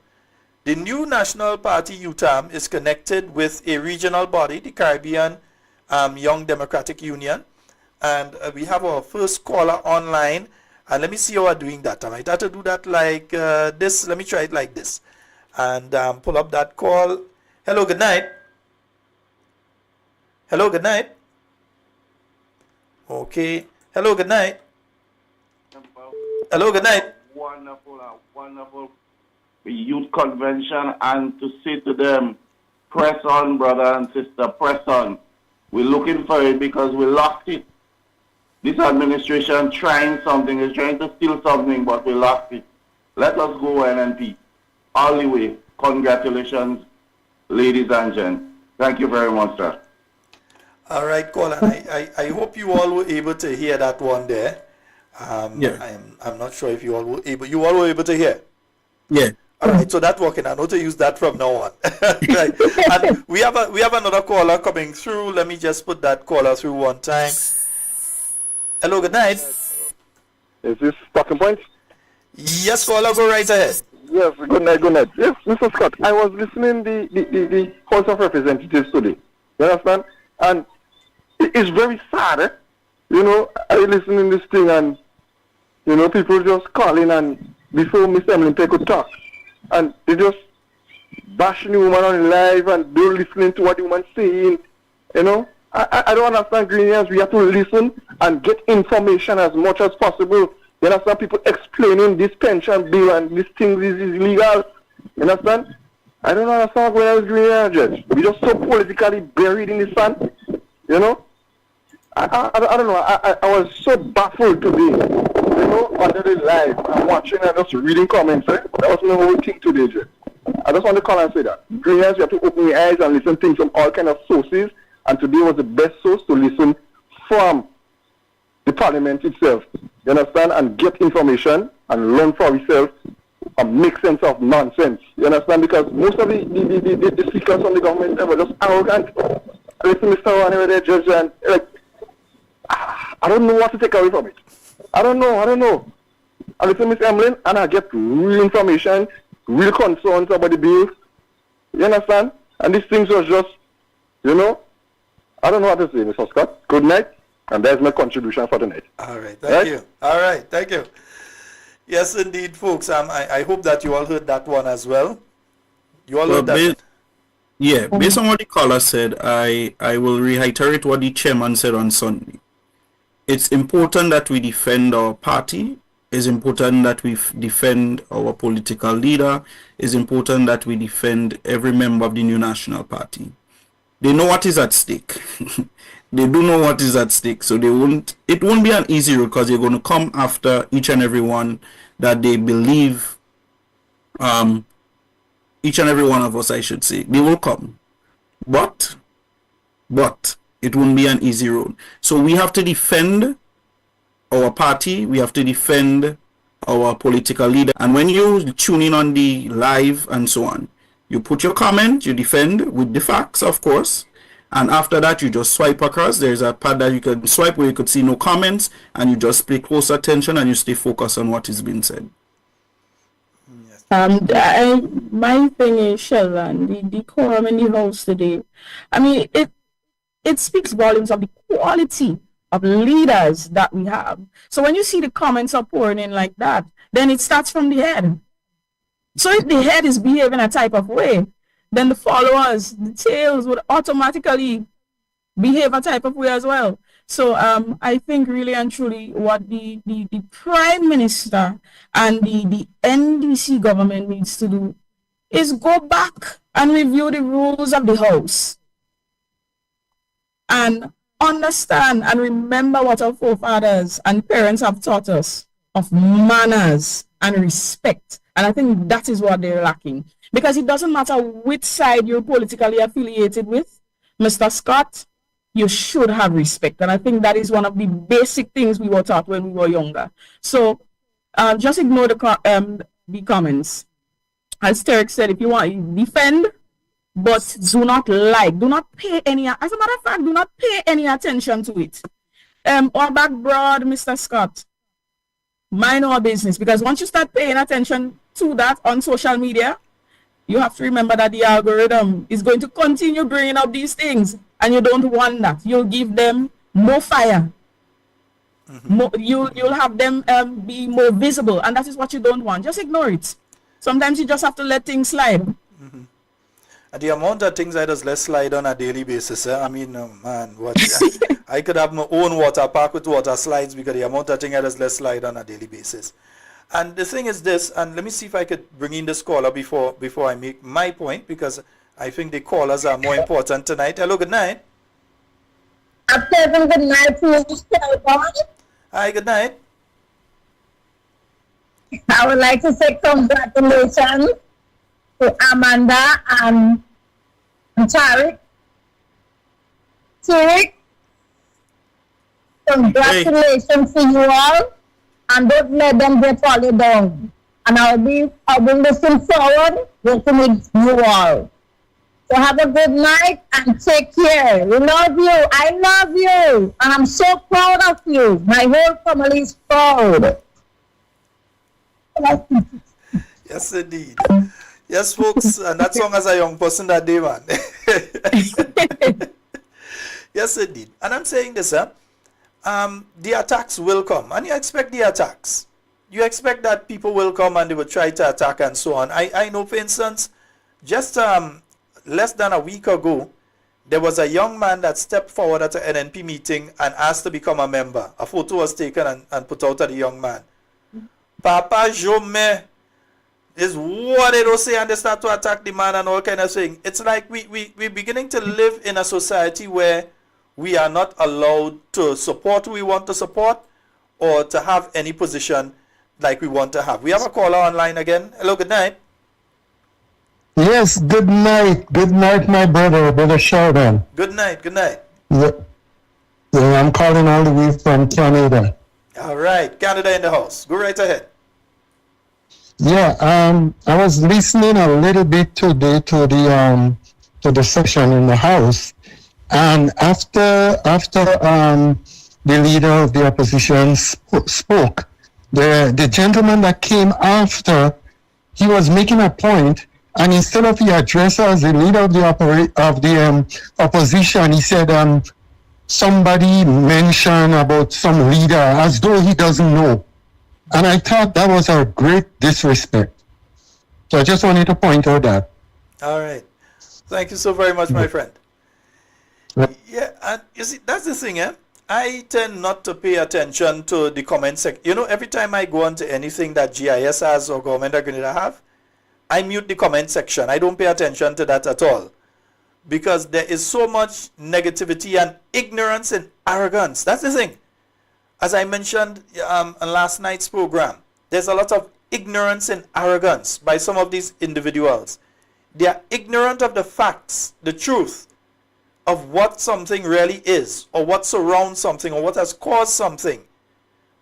The New National Party Youth Arm is connected with a regional body, the Caribbean Young Democratic Union. And we have our first caller online. And let me see how I'm doing that. I might have to do that like this. Let me try it like this. And pull up that call. Hello, good night. Hello, good night. Okay. Hello, good night. Hello, good night. Wonderful youth convention, and to say to them, press on, brother and sister, press on. We're looking for it because we lost it. This administration trying something, is trying to steal something, but we lost it. Let us go, NNP. All the way. Congratulations, ladies and gents. Thank you very much, sir. All right, Colin. I hope you all were able to hear that one there. Yeah. I'm not sure if you all were able. You all were able to hear. Yeah. All right, so that's working. I know to use that from now on. Right. And we have another caller coming through. Let me just put that caller through one time. Hello, good night. Is this Talking Point? Yes, caller, go right ahead. Yes, good night. Yes, Mr. Scott, I was listening the House of Representatives today. You understand? And it's very sad, eh? You know, I listen in this thing and, you know, people just calling and before Mr. Emlyn could talk. And they just bashing the woman on live and don't listening to what the woman's saying. You know? I don't understand Greenians. We have to listen and get information as much as possible. You understand? People explaining this pension bill and this thing is illegal. You understand? I don't understand what else Greenians, Judge. We just so politically buried in the sand. You know? I don't know. I was so baffled today. You know, under the live, I'm watching and just reading comments. Eh? That was my whole thing today, Judge. I just want to call and say that. Greenians, you have to open your eyes and listen to things from all kind of sources. And today was the best source to listen from the parliament itself. You understand? And get information and learn for yourself and make sense of nonsense. You understand? Because most of the speakers from the government were just arrogant. I listen to Mr. One there, Judge, and like, I don't know what to take away from it. I don't know. I listen to Mr. Emlyn and I get real information, real concerns about the bill. You understand? And these things was just, you know, I don't know what to say, Mr. Scott. Good night. And there's my contribution for tonight. All right, thank you. All right, thank you. Yes, indeed, folks. I hope that you all heard that one as well. You all heard that? Yeah, based on what the caller said, I will reiterate what the chairman said on Sunday. it's important that we defend our party. It's important that we defend our political leader. It's important that we defend every member of the New National Party. They know what is at stake. They do know what is at stake, so it won't be an easy road, because they're going to come after each and every one that they believe, each and every one of us, I should say. They will come, but it won't be an easy road. So we have to defend our party, we have to defend our political leader. And when you tune in on the live and so on, you put your comment, you defend with the facts, of course, and after that you just swipe across. There's a pad that you can swipe where you could see no comments, and you just pay close attention and you stay focused on what is being said. My thing is, Sheldon, the decorum in the house today, I mean, it speaks volumes of the quality of leaders that we have. So when you see the comments are pouring in like that, then it starts from the head. So if the head is behaving a type of way, then the followers, the tails, would automatically behave a type of way as well. So I think really and truly what the Prime Minister and the NDC government needs to do is go back and review the rules of the House and understand and remember what our forefathers and parents have taught us of manners and respect. And I think that is what they're lacking. Because it doesn't matter which side you're politically affiliated with, Mr. Scott, you should have respect. And I think that is one of the basic things we were taught when we were younger. So just ignore the comments. As Terek said, if you want to defend, but do not like, do not pay any, as a matter of fact, do not pay any attention to it. Or back broad, Mr. Scott, mind our business. Because once you start paying attention to that on social media, you have to remember that the algorithm is going to continue bringing up these things, and you don't want that. You'll give them more fire. You'll have them be more visible, and that is what you don't want. Just ignore it. Sometimes you just have to let things slide. And the amount of things I just let slide on a daily basis, I mean, man, what? I could have my own water park with water slides, because the amount of things I just let slide on a daily basis. And the thing is this, and let me see if I could bring in this caller before I make my point, because I think the callers are more important tonight. Hello, good night. A pleasant good night to you, Sheldon. Hi, good night. I would like to say congratulations to Amanda and Tarek. Congratulations to you all. And don't let them get all down. And I'll be looking forward working with you all. So have a good night and take care. We love you. I love you. And I'm so proud of you. My whole family is proud. Yes, indeed. Yes, folks, and that song as a young person that day, man. Yes, indeed. And I'm saying this, the attacks will come, and you expect the attacks. You expect that people will come and they will try to attack and so on. I know, for instance, just less than a week ago, there was a young man that stepped forward at an NNP meeting and asked to become a member. A photo was taken and put out of the young man. Papa Jome is what they don't say, and they start to attack the man and all kind of thing. It's like we're beginning to live in a society where we are not allowed to support who we want to support or to have any position like we want to have. We have a caller online again. Hello, good night. Yes, good night. Good night, my brother Sheldon. Good night, good night. Yeah, I'm calling all the way from Canada. All right, Canada in the house. Go right ahead. Yeah, I was listening a little bit today to the session in the House, and after the leader of the opposition spoke, the gentleman that came after, he was making a point, and instead of the address as the leader of the opposition, he said somebody mentioned about some leader as though he doesn't know. And I thought that was a great disrespect. So I just wanted to point out that. All right. Thank you so very much, my friend. Yeah, and you see, that's the thing, I tend not to pay attention to the comment section. You know, every time I go onto anything that GIS has or Government of Grenada have, I mute the comment section. I don't pay attention to that at all. Because there is so much negativity and ignorance and arrogance. That's the thing. As I mentioned on last night's program, there's a lot of ignorance and arrogance by some of these individuals. They are ignorant of the facts, the truth of what something really is, or what surrounds something, or what has caused something.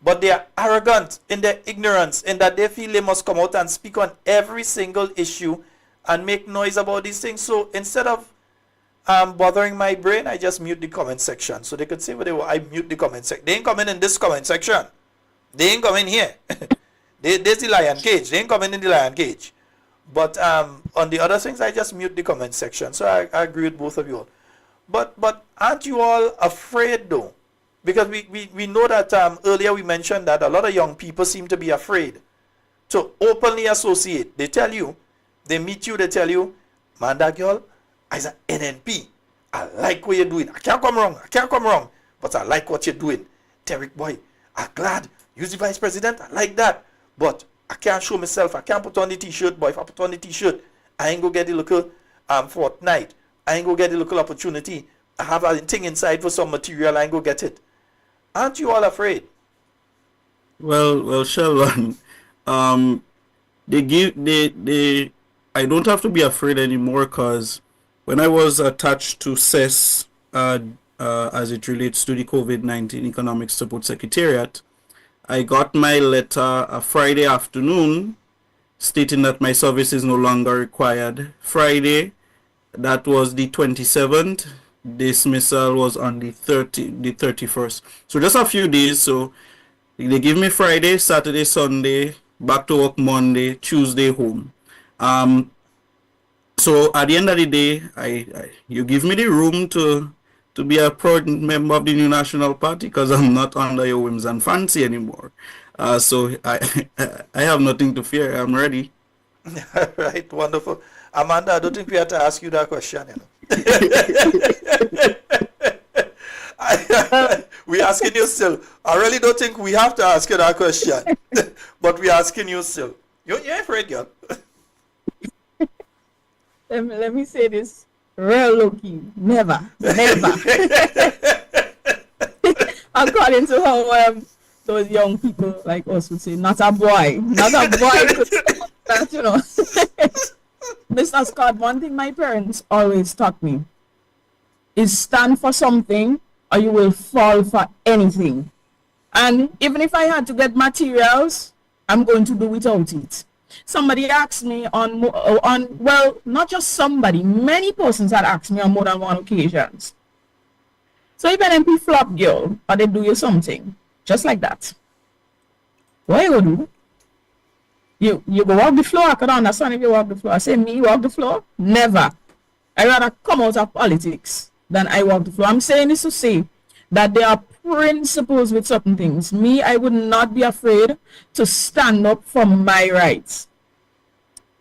But they are arrogant in their ignorance, in that they feel they must come out and speak on every single issue and make noise about these things. So instead of bothering my brain, I just mute the comment section. So they could say what they want. I mute the comment section. They ain't coming in this comment section. They ain't coming here. There's the lion cage. They ain't coming in the lion cage. But on the other things, I just mute the comment section. So I agree with both of you all. But aren't you all afraid though? Because we know that earlier we mentioned that a lot of young people seem to be afraid to openly associate. They tell you, they meet you, they tell you, man, that girl, I's an NNP. I like what you're doing. I can't come wrong. But I like what you're doing. Derek boy, I'm glad. You're the vice president. I like that. But I can't show myself. I can't put on the t-shirt. But if I put on the t-shirt, I ain't go get the local fortnight. I ain't go get the local opportunity. I have a thing inside for some material. I ain't go get it. Aren't you all afraid? Well, Sheldon, I don't have to be afraid anymore, because when I was attached to CES, as it relates to the COVID-19 Economic Support Secretariat, I got my letter a Friday afternoon stating that my service is no longer required. Friday, that was the 27th. Dismissal was on the 31st. So just a few days. So they give me Friday, Saturday, Sunday, back to work Monday, Tuesday home. So at the end of the day, you give me the room to be a proud member of the New National Party, because I'm not under your whims and fancy anymore. So I have nothing to fear. I'm ready. Right, wonderful. Amanda, I don't think we have to ask you that question. You know? We're asking you still. I really don't think we have to ask you that question. But we're asking you still. You're afraid, girl. Let me say this real low-key. Never. According to how those young people like us would say, not a boy could say that, you know. Mr. Scott, one thing my parents always taught me is stand for something or you will fall for anything. And even if I had to get materials, I'm going to do without it. Somebody asked me well, not just somebody, many persons had asked me on more than one occasions. So if an MP flop, girl, or they do you something, just like that, what you gonna do? You go walk the floor. I could understand if you walk the floor. I say, me walk the floor? Never. I'd rather come out of politics than I walk the floor. I'm saying this to say that there are principles with certain things. Me, I would not be afraid to stand up for my rights.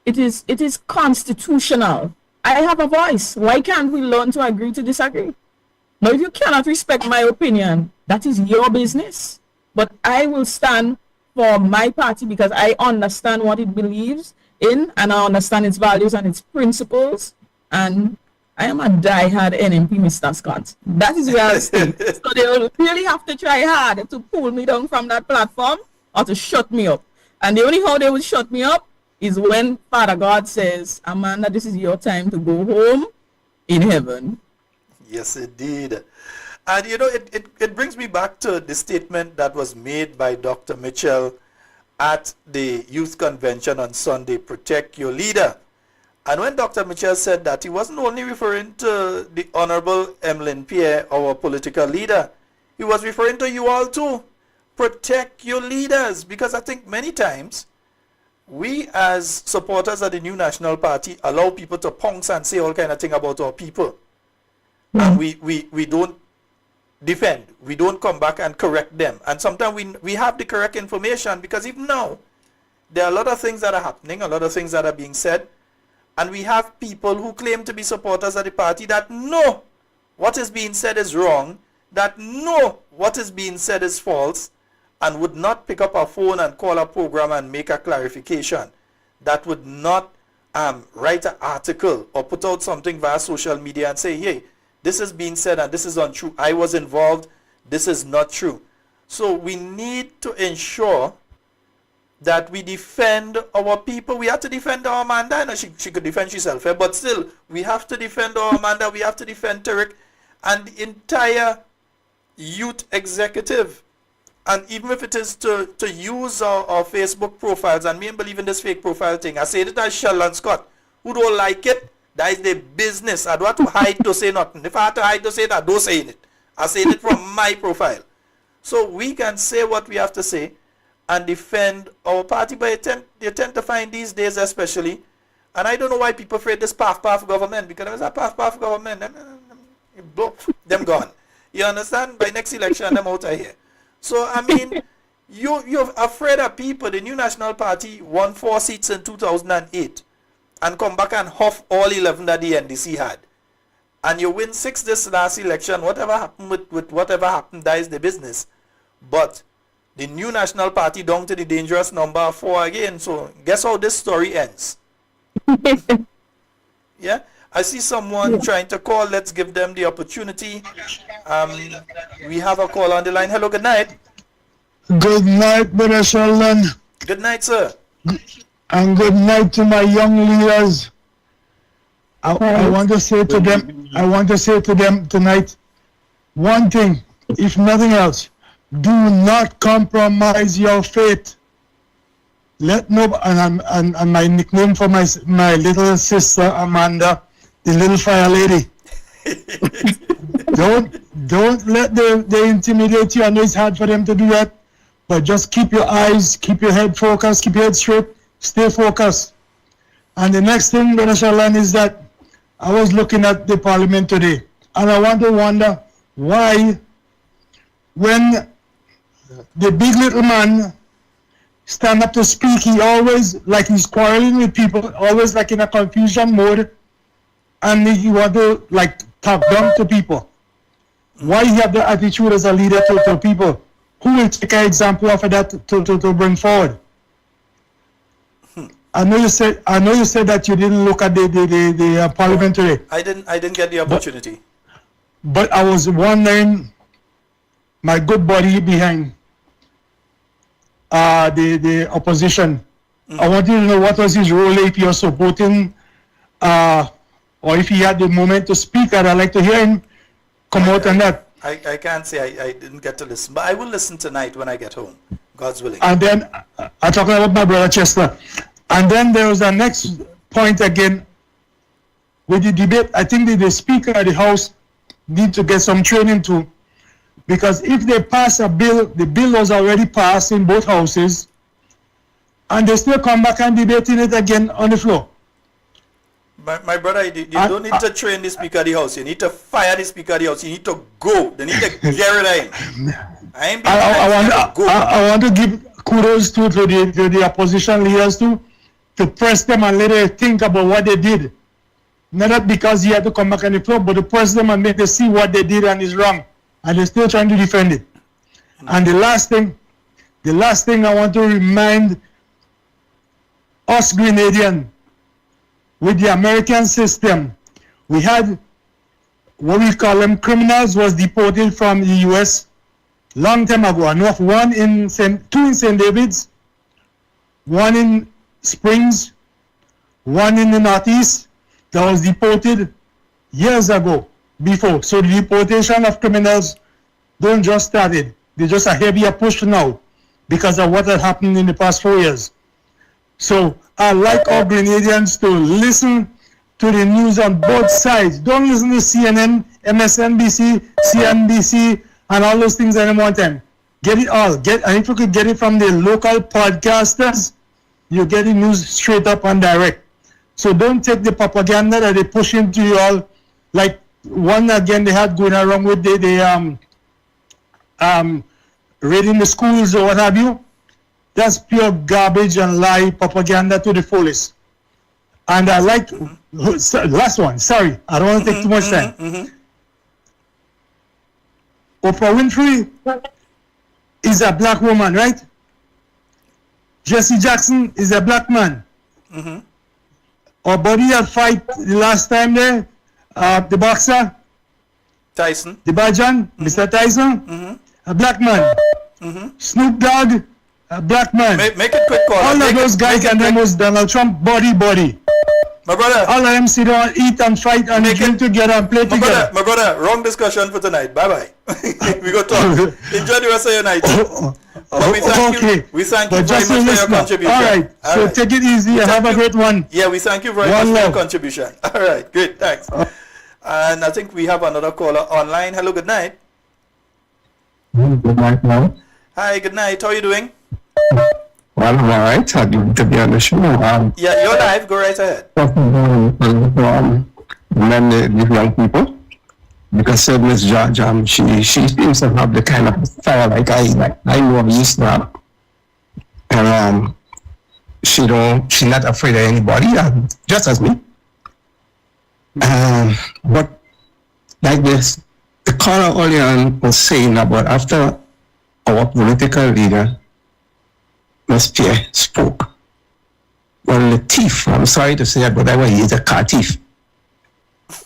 It is constitutional. I have a voice. Why can't we learn to agree to disagree? Now, if you cannot respect my opinion, that is your business. But I will stand for my party because I understand what it believes in, and I understand its values and its principles. And I am a die-hard NMP, Mr. Scott. That is where I stand. So they will really have to try hard to pull me down from that platform or to shut me up. And the only how they will shut me up is when Father God says, Amanda, this is your time to go home in heaven. Yes, indeed. And you know, it brings me back to the statement that was made by Dr. Mitchell at the youth convention on Sunday, protect your leader. And when Dr. Mitchell said that, he wasn't only referring to the Honorable Emlyn Pierre, our political leader. He was referring to you all too. Protect your leaders. Because I think many times, we as supporters of the New National Party allow people to pounce and say all kind of thing about our people. And we don't defend. We don't come back and correct them. And sometimes we have the correct information, because even now, there are a lot of things that are happening, a lot of things that are being said. And we have people who claim to be supporters of the party that know what is being said is wrong. that know what is being said is false and would not pick up a phone and call a program and make a clarification, that would not write an article or put out something via social media and say, hey, this is being said and this is untrue. I was involved. This is not true. So we need to ensure that we defend our people. We have to defend our Amanda. I know she could defend herself, but still, we have to defend our Amanda. We have to defend Tarek and the entire youth executive. And even if it is to use our Facebook profiles, and me and believe in this fake profile thing, I say it as Sheldon Scott. Who don't like it, that is their business. I don't have to hide to say nothing. If I have to hide to say that, don't say it. I say it from my profile. So we can say what we have to say and defend our party, but they tend to find these days especially, and I don't know why people afraid this path government, because there was a path government, them gone. You understand? By next election, them out of here. So, I mean, you're afraid of people. The New National Party won 4 seats in 2008 and come back and huff all 11 that the NDC had. And you win 6 this last election. Whatever happened with whatever happened, that is the business. But the New National Party down to the dangerous number 4 again. So guess how this story ends? Yeah? I see someone trying to call. Let's give them the opportunity. We have a call on the line. Hello, good night. Good night, Brother Sheldon. Good night, sir. And good night to my young leaders. I want to say to them tonight, one thing, if nothing else, do not compromise your faith. Let no, and my nickname for my little sister Amanda, the little fire lady. don't let they intimidate you. I know it's hard for them to do that, but just keep your eyes, keep your head focused, keep your head straight, stay focused. And the next thing, Brother Sheldon, is that I was looking at the parliament today, and I want to wonder why, when the big little man stand up to speak, he always, like he's quarreling with people, always like in a confusion mode, and he want to like talk down to people. Why he have the attitude as a leader to people? Who will take an example of that to bring forward? I know you said that you didn't look at the parliament today. I didn't get the opportunity. But I was wondering, my good buddy behind the opposition. I wanted to know what was his role, if he was supporting, or if he had the moment to speak. I'd like to hear him come out on that. I can't say I didn't get to listen, but I will listen tonight when I get home, God's willing. And then I'm talking about my brother Chester. And then there was the next point again with the debate. I think the Speaker of the House need to get some training too, because if they pass a bill, the bill was already passed in both houses, and they still come back and debating it again on the floor. My brother, you don't need to train the Speaker of the House. You need to fire the Speaker of the House. You need to go. They need to get rid of him. I want to give kudos to the opposition leaders too, to press them and let them think about what they did. Not because he had to come back on the floor, but to press them and make them see what they did and is wrong. And they're still trying to defend it. And the last thing I want to remind us Grenadians, with the American system, we had what we call them criminals was deported from the US long time ago. I know of two in St. David's, one in Springs, one in the Northeast that was deported years ago before. So the deportation of criminals don't just started. They just a heavier push now because of what had happened in the past 4 years. So I like our Grenadians to listen to the news on both sides. Don't listen to CNN, MSNBC, CNBC, and all those things at one time. Get it all. And if you could get it from the local podcasters, you get the news straight up and direct. So don't take the propaganda that they push into you all. Like one again they had going around with the raiding the schools or what have you. That's pure garbage and lie propaganda to the fullest. And I like last one. Sorry, I don't want to take too much time. Oprah Winfrey is a black woman, right? Jesse Jackson is a black man. Our body that fight the last time there, the boxer, Tyson. the Bajan, Mr. Tyson, a black man. Snoop Dogg, a black man. Make it quick, caller. All of those guys and them was Donald Trump body. My brother. All of them sit down, eat and fight and drink together and play together. My brother, wrong discussion for tonight. Bye-bye. We go talk. Enjoy the rest of your night. But we thank you. We thank you very much for your contribution. All right. So take it easy and have a great one. Yeah, we thank you very much for your contribution. All right. Great. Thanks. And I think we have another caller online. Hello. Good night. Good night now. Hi. Good night. How are you doing? Well, I'm all right. Happy to be on the show. Yeah, you're live. Go right ahead. These young people, because Miss George, she seems to have the kind of fire like I know I'm used to her. And she's not afraid of anybody, just as me. But like this, the caller earlier on was saying about after our political leader, Ms. Pierre, spoke. Well, the thief, I'm sorry to say that, but he is a car thief.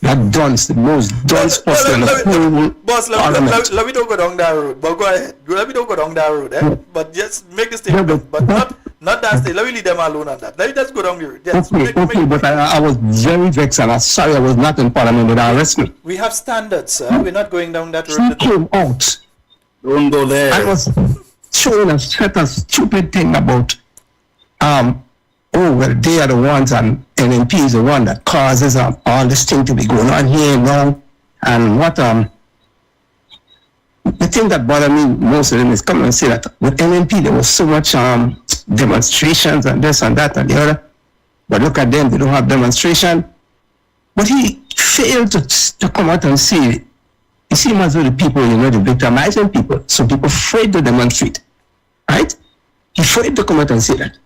That dunce, the most dunce person in the whole Boss, let me don't go down that road. But go ahead. Let me don't go down that road. But just make the statement. But not that state. Let me leave them alone on that. Let me just go down the road. Yes, okay, but I was very vexed and I'm sorry I was not in Parliament when they arrested me. We have standards, sir. We're not going down that road. She came out. Don't go there. I was showing a certain stupid thing about they are the ones, and NNP is the one that causes all this thing to be going on here now. And what the thing that bothered me most of them is coming and say that with NNP there was so much demonstrations and this and that and the other. But look at them, they don't have demonstration. But he failed to come out and say, it seems as though the people, the victimizing people, so people afraid to demonstrate. Right? He afraid to come out and say that.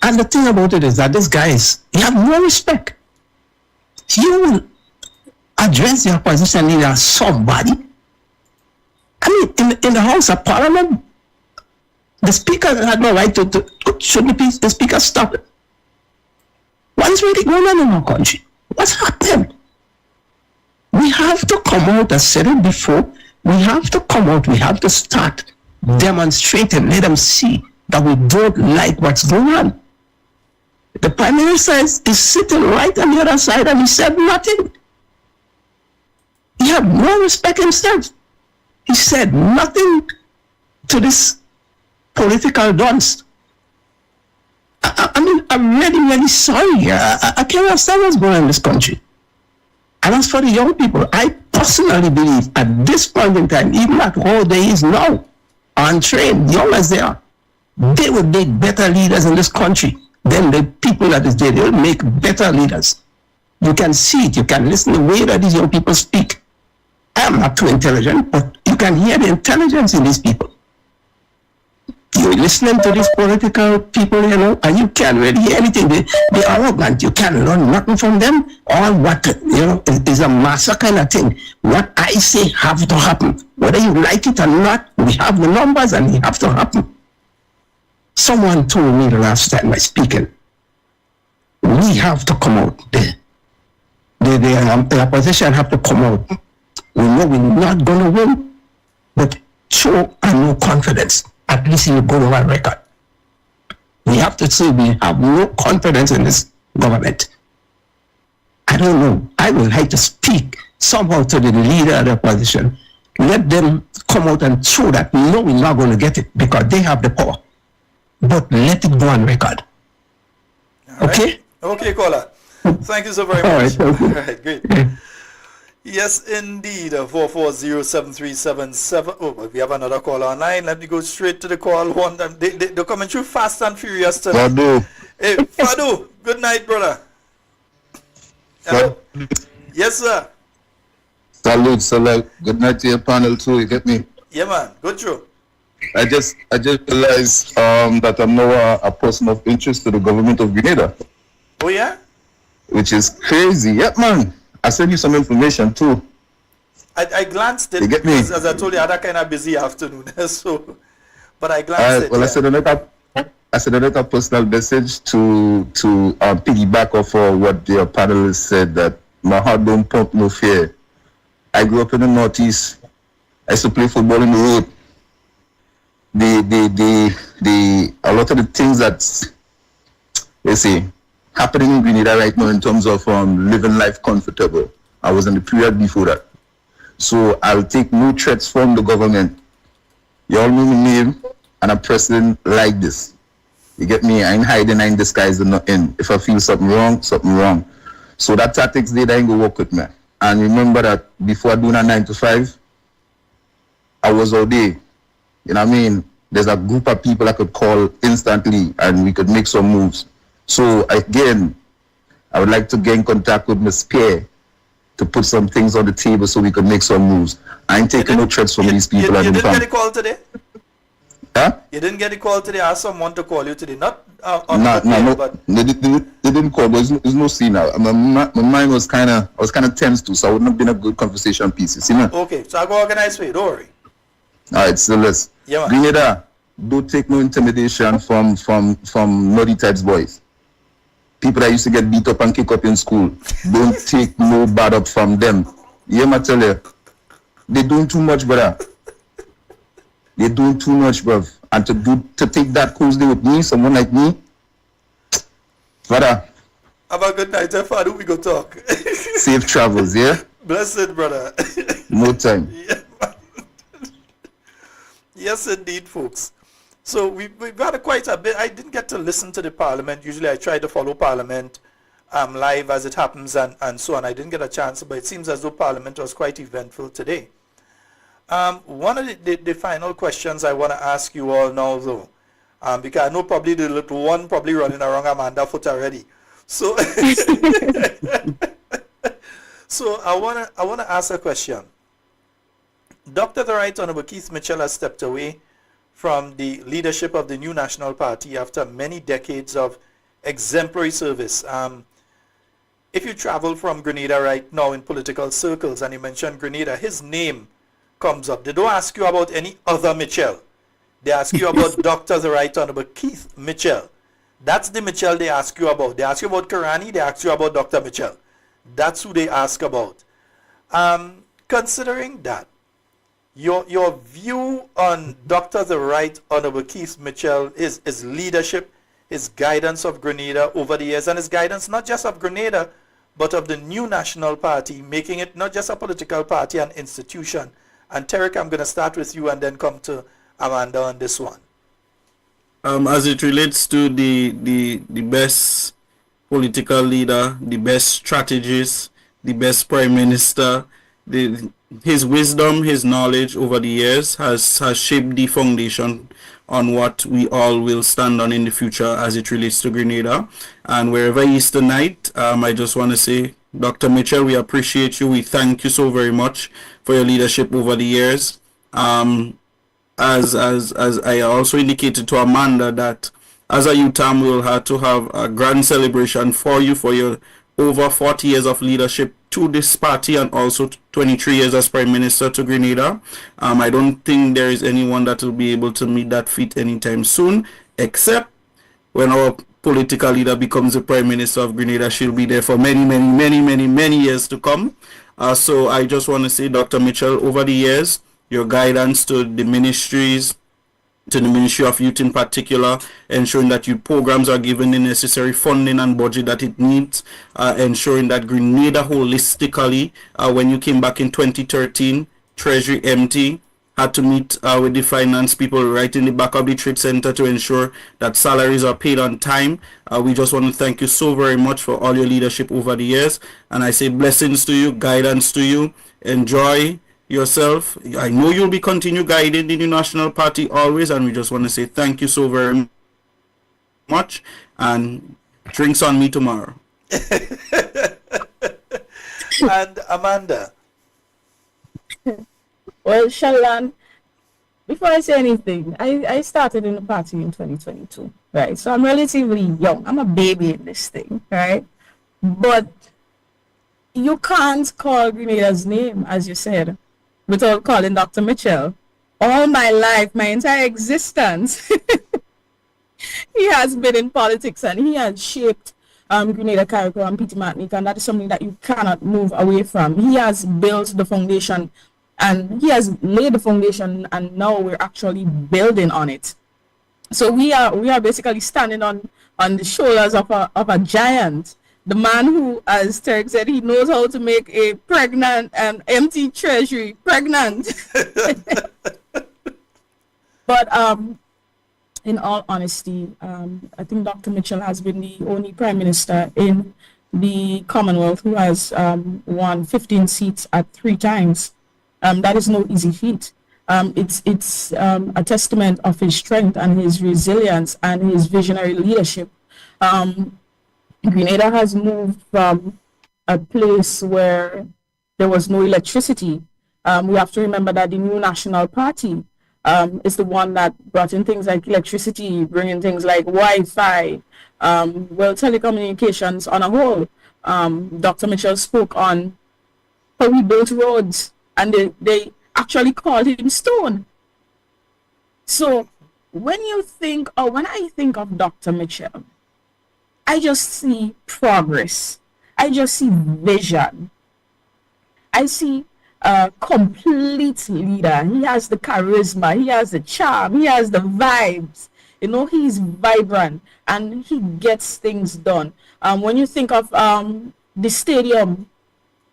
And the thing about it is that these guys, you have no respect. You will address the opposition leader as somebody. I mean, in the House of Parliament, the Speaker had no right should the Speaker stop it? What is really going on in our country? What's happened? We have to come out, I said it before, we have to come out, we have to start demonstrating, let them see that we don't like what's going on. The Prime Minister is sitting right on the other side and he said nothing. He had no respect himself. He said nothing to this political dunce. I mean, I'm really, really sorry. I can't understand what's going on in this country. And as for the young people, I personally believe at this point in time, even at all there is now, untrained, young as they are, they would make better leaders in this country than the people that is there. They will make better leaders. You can see it, you can listen to the way that these young people speak. I am not too intelligent, but you can hear the intelligence in these people. You're listening to these political people, and you can't really hear anything. They're arrogant. You can't learn nothing from them. All what, is a master kind of thing. What I say have to happen. Whether you like it or not, we have the numbers and it have to happen. Someone told me the last time I speaking, we have to come out. The opposition have to come out. We know we're not going to win, but show no confidence. At least you go on record. We have to say we have no confidence in this government. I don't know. I would like to speak somehow to the leader of the opposition. Let them come out and show that no, we're not going to get it because they have the power. But let it go on record. Okay? Okay, caller. Thank you so very much. All right, great. Yes, indeed. 440-7377. Oh, but we have another call online. Let me go straight to the call. They're coming through fast and furious tonight. Fadu. Hey, Fadu. Good night, brother. Hello. Yes, sir. Salute. Good night to your panel too. You get me? Yeah, man. Good show. I just realized that I'm now a person of interest to the government of Grenada. Oh yeah? Which is crazy. Yep, man. I sent you some information too. I glanced it You get me? because, as I told you, I had a kind of busy afternoon. So, but I glanced it. Well, Yeah. I said another personal message to piggyback off of what your panelists said, that my heart don't pump no fear. I grew up in the Northeast. I used to play football in the road. A lot of the things that's, let's say, happening in Grenada right now in terms of living life comfortable, I was in the period before that. So I'll take no threats from the government. You all know my name, and I'm pressing like this. You get me? I ain't hiding, I ain't disguising nothing. If I feel something wrong, something wrong. So that tactics they ain't gonna work with me. And remember that before doing a 9 to 5, I was all day. You know what I mean? There's a group of people I could call instantly and we could make some moves. So again, I would like to get in contact with Ms. Pierre to put some things on the table so we could make some moves. I ain't taking no threats from these people. You didn't get a call today? Huh? You didn't get a call today? I asked someone to call you today. Not No, but they didn't call, but there's no scene now. My mind was kind of tense too, so it wouldn't have been a good conversation piece, you see, man? okay, so I'll go organize for you, don't worry. All right, so let's. Yeah, man. Grenada, don't take no intimidation from naughty types boys. People that used to get beat up and kick up in school. Don't take no bad up from them. Yeah, I tell you, they doing too much, brother. They're doing too much, bruv. And to take that closely with me, someone like me, brother. Have a good night, Father. We go talk. Safe travels, yeah? Blessed, brother. No time. Yes, indeed, folks. So we've got quite a bit. I didn't get to listen to the Parliament. Usually I try to follow Parliament live as it happens and so on. I didn't get a chance, but it seems as though Parliament was quite eventful today. One of the final questions I want to ask you all now, though, because I know probably the little one probably running around Amanda foot already. So, so I wanna ask a question. Dr. The Right Honorable Keith Mitchell has stepped away from the leadership of the new National Party after many decades of exemplary service. If you travel from Grenada right now in political circles and you mention Grenada, his name comes up. They don't ask you about any other Mitchell. They ask you about Dr. The Right Honorable Keith Mitchell. That's the Mitchell they ask you about. They ask you about Karani, they ask you about Dr. Mitchell. That's who they ask about. Considering that, your view on Dr. The Right Honorable Keith Mitchell, his leadership, his guidance of Grenada over the years, and his guidance not just of Grenada, but of the new National Party, making it not just a political party, an institution. And Terek, I'm going to start with you and then come to Amanda on this one. As it relates to the best political leader, the best strategist, the best prime minister, his wisdom, his knowledge over the years has shaped the foundation on what we all will stand on in the future as it relates to Grenada. And wherever he is tonight, I just want to say, Dr. Mitchell, we appreciate you. We thank you so very much for your leadership over the years. As I also indicated to Amanda that as a UTAM, we will have to have a grand celebration for you for your over 40 years of leadership to this party and also 23 years as Prime Minister to Grenada. I don't think there is anyone that will be able to meet that feat anytime soon, except when our political leader becomes the Prime Minister of Grenada. She'll be there for many years to come. So I just want to say, Dr. Mitchell, over the years, your guidance to the ministries, to the Ministry of Youth in particular, ensuring that youth programs are given the necessary funding and budget that it needs, ensuring that Grenada holistically, when you came back in 2013, Treasury empty, had to meet with the finance people right in the back of the trade center to ensure that salaries are paid on time. We just want to thank you so very much for all your leadership over the years. And I say blessings to you, guidance to you, enjoy yourself. I know you'll be continue guiding the new National Party always, and we just want to say thank you so very much, and drinks on me tomorrow. And Amanda. Well, Shallan, before I say anything, I started in the party in 2022, right? So I'm relatively young. I'm a baby in this thing, right? But you can't call Grenada's name, as you said, without calling Dr. Mitchell. All my life, my entire existence, he has been in politics and he has shaped Grenada, Carriacou, and Peter Martinique, and that is something that you cannot move away from. He has built the foundation and he has laid the foundation, and now we're actually building on it. So we are basically standing on the shoulders of a giant. The man who, as Terek said, he knows how to make a pregnant and empty treasury pregnant. But in all honesty, I think Dr. Mitchell has been the only prime minister in the Commonwealth who has won 15 seats at 3 times. That is no easy feat. It's a testament of his strength and his resilience and his visionary leadership. Grenada has moved from a place where there was no electricity. We have to remember that the new National Party is the one that brought in things like electricity, bringing things like Wi-Fi, telecommunications on a whole. Dr. Mitchell spoke on how we built roads, and they actually called him Stone. So when I think of Dr. Mitchell, I just see progress. I just see vision. I see a complete leader. He has the charisma, he has the charm, he has the vibes. He's vibrant and he gets things done. When you think of the stadium,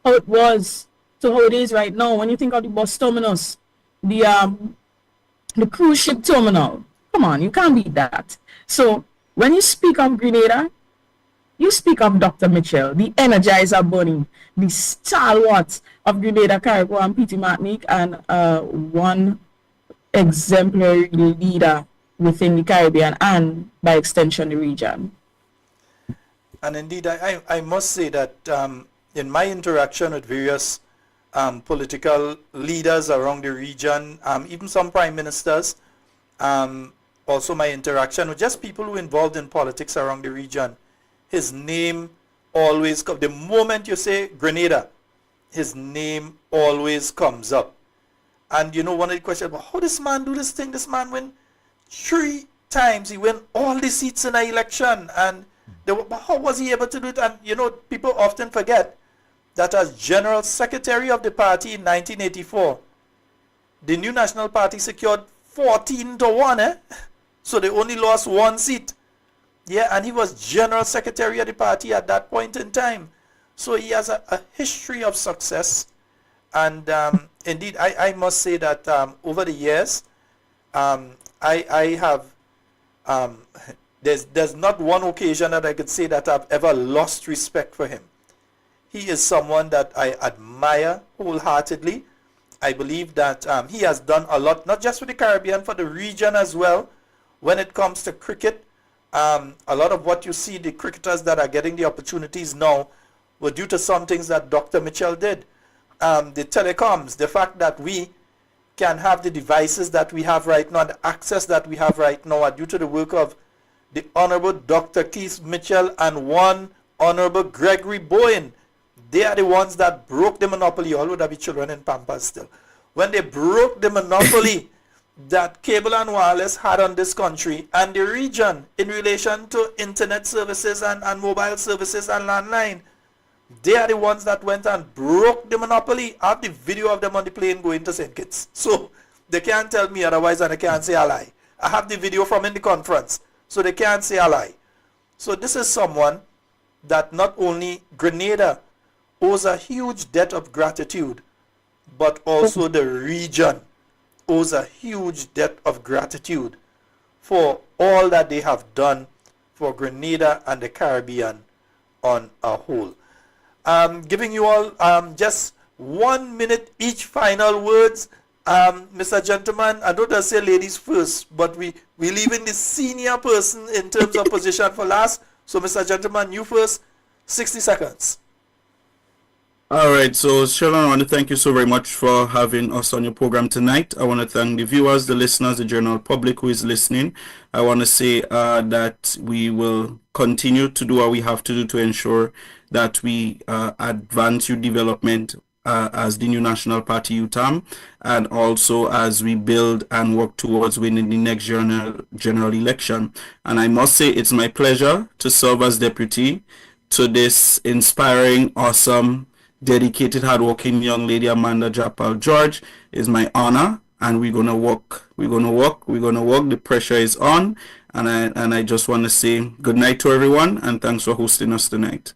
how it was to how it is right now, when you think of the bus terminus, the cruise ship terminal, come on, you can't beat that. So when you speak of Grenada, you speak of Dr. Mitchell, the Energizer Bunny, the stalwart of Grenada, Carriacou, and Peter Martinique, and one exemplary leader within the Caribbean and, by extension, the region. And indeed, I must say that in my interaction with various political leaders around the region, even some prime ministers, also my interaction with just people who are involved in politics around the region, his name always comes. The moment you say Grenada, his name always comes up. And one of the questions, well, how this man do this thing? This man win 3 times. He win all the seats in an election. And how was he able to do it? And people often forget that as General Secretary of the party in 1984, the new National Party secured 14-1. So they only lost 1 seat. Yeah, and he was General Secretary of the party at that point in time. So he has a history of success. And indeed, I must say that over the years, I have, there's not one occasion that I could say that I've ever lost respect for him. He is someone that I admire wholeheartedly. I believe that he has done a lot, not just for the Caribbean, for the region as well. When it comes to cricket, a lot of what you see, the cricketers that are getting the opportunities now, were due to some things that Dr. Mitchell did. The telecoms, the fact that we can have the devices that we have right now, the access that we have right now, are due to the work of the Honorable Dr. Keith Mitchell and one Honorable Gregory Bowen. They are the ones that broke the monopoly, although there be children in Pampas still. When they broke the monopoly that cable and wireless had on this country and the region in relation to internet services and mobile services and landline, they are the ones that went and broke the monopoly. I have the video of them on the plane going to St. Kitts. So they can't tell me otherwise, and they can't say a lie. I have the video from in the conference, so they can't say a lie. So this is someone that not only Grenada owes a huge debt of gratitude, but also the region owes a huge debt of gratitude for all that they have done for Grenada and the Caribbean on a whole. Giving you all just 1 minute each final words. Mr. Gentleman, I don't say ladies first, but we leaving the senior person in terms of position for last. So Mr. Gentleman, you first, 60 seconds. All right, so Sheldon, I want to thank you so very much for having us on your program tonight. I want to thank the viewers, the listeners, the general public who is listening. I want to say that we will continue to do what we have to do to ensure that we advance your development as the new National Party UTAM, and also as we build and work towards winning the next general election. And I must say it's my pleasure to serve as deputy to this inspiring, awesome, dedicated, hardworking young lady, Amanda Japal-George. It's my honor, and we're gonna work. The pressure is on, and I just want to say good night to everyone, and thanks for hosting us tonight.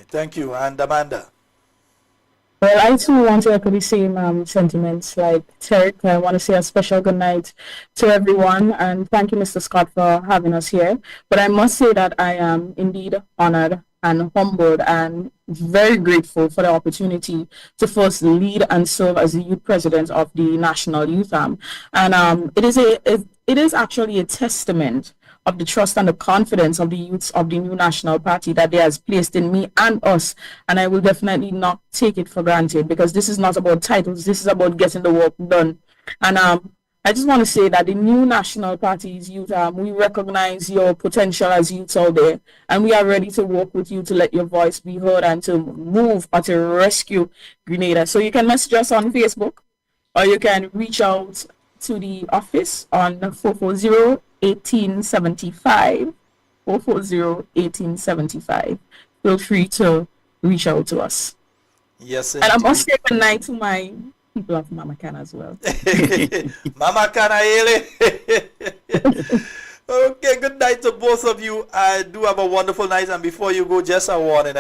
Thank you. And Amanda? Well, I too want to echo the same sentiments like Tarek. I want to say a special good night to everyone, and thank you, Mr. Scott, for having us here. But I must say that I am indeed honored and humbled and very grateful for the opportunity to first lead and serve as the youth president of the National Youth Arm. And it is actually a testament of the trust and the confidence of the youths of the new National Party that they has placed in me and us. And I will definitely not take it for granted, because this is not about titles. This is about getting the work done. And I just want to say that the new National Party's youth, we recognize your potential as youths out there, and we are ready to work with you to let your voice be heard and to move or to rescue Grenada. So you can message us on Facebook, or you can reach out to the office on 440-1875, 440-1875. Feel free to reach out to us. Yes, and I must say good night to my people of Mama Can as well. Mama Can, okay, good night to both of you. I do have a wonderful night, and before you go, just a warning,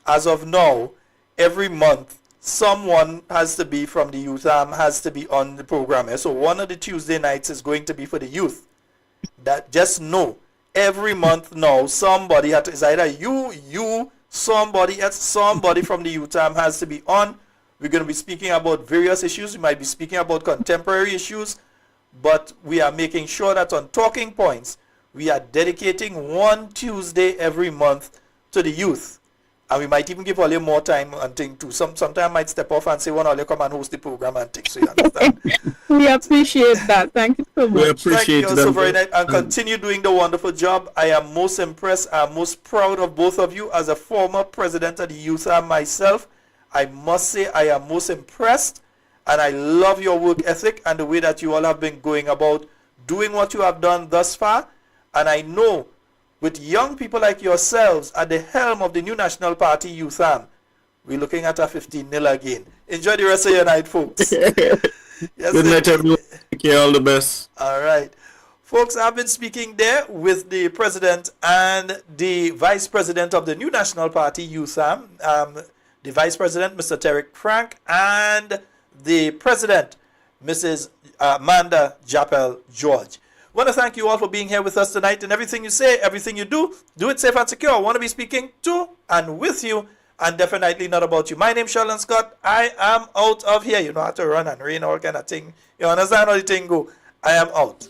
as of now, every month, someone has to be from the youth arm, has to be on the program. So one of the Tuesday nights is going to be for the youth. That just know, every month now, somebody has to, it's either somebody from the youth arm has to be on. We're going to be speaking about various issues. We might be speaking about contemporary issues, but we are making sure that on Talking Points, we are dedicating one Tuesday every month to the youth. And we might even give all you more time and thing too. Sometimes I might step off and say, one, all you come and host the program and things, so you understand. We appreciate that. Thank you so much. We appreciate Thank you so very much, and continue doing the wonderful job. I am most impressed. I'm most proud of both of you. As a former president of the youth arm myself, I must say I am most impressed, and I love your work ethic and the way that you all have been going about doing what you have done thus far. And I know with young people like yourselves at the helm of the new National Party Youth Arm, we're looking at a 15-0 again. Enjoy the rest of your night, folks. Yes, good night, everyone. Take care, all the best. All right. Folks, I've been speaking there with the president and the vice president of the new National Party Youth Arm, the vice president, Mr. Tarek Frank, and the president, Mrs. Amanda Japal-George. I want to thank you all for being here with us tonight, and everything you say, everything you do it safe and secure. I want to be speaking to and with you, and definitely not about you. My name is Sheldon Scott. I am out of here. You know how to run and rain, all kind of thing. You understand how the thing go? I am out.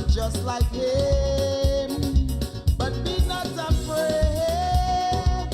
Just like him, but be not afraid,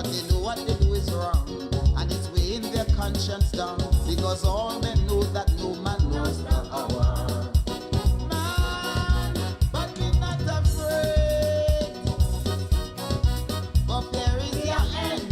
but they know what they do is wrong, and it's weighing their conscience down, because all men know that no man knows the hour. Man, but be not afraid, for there is your end.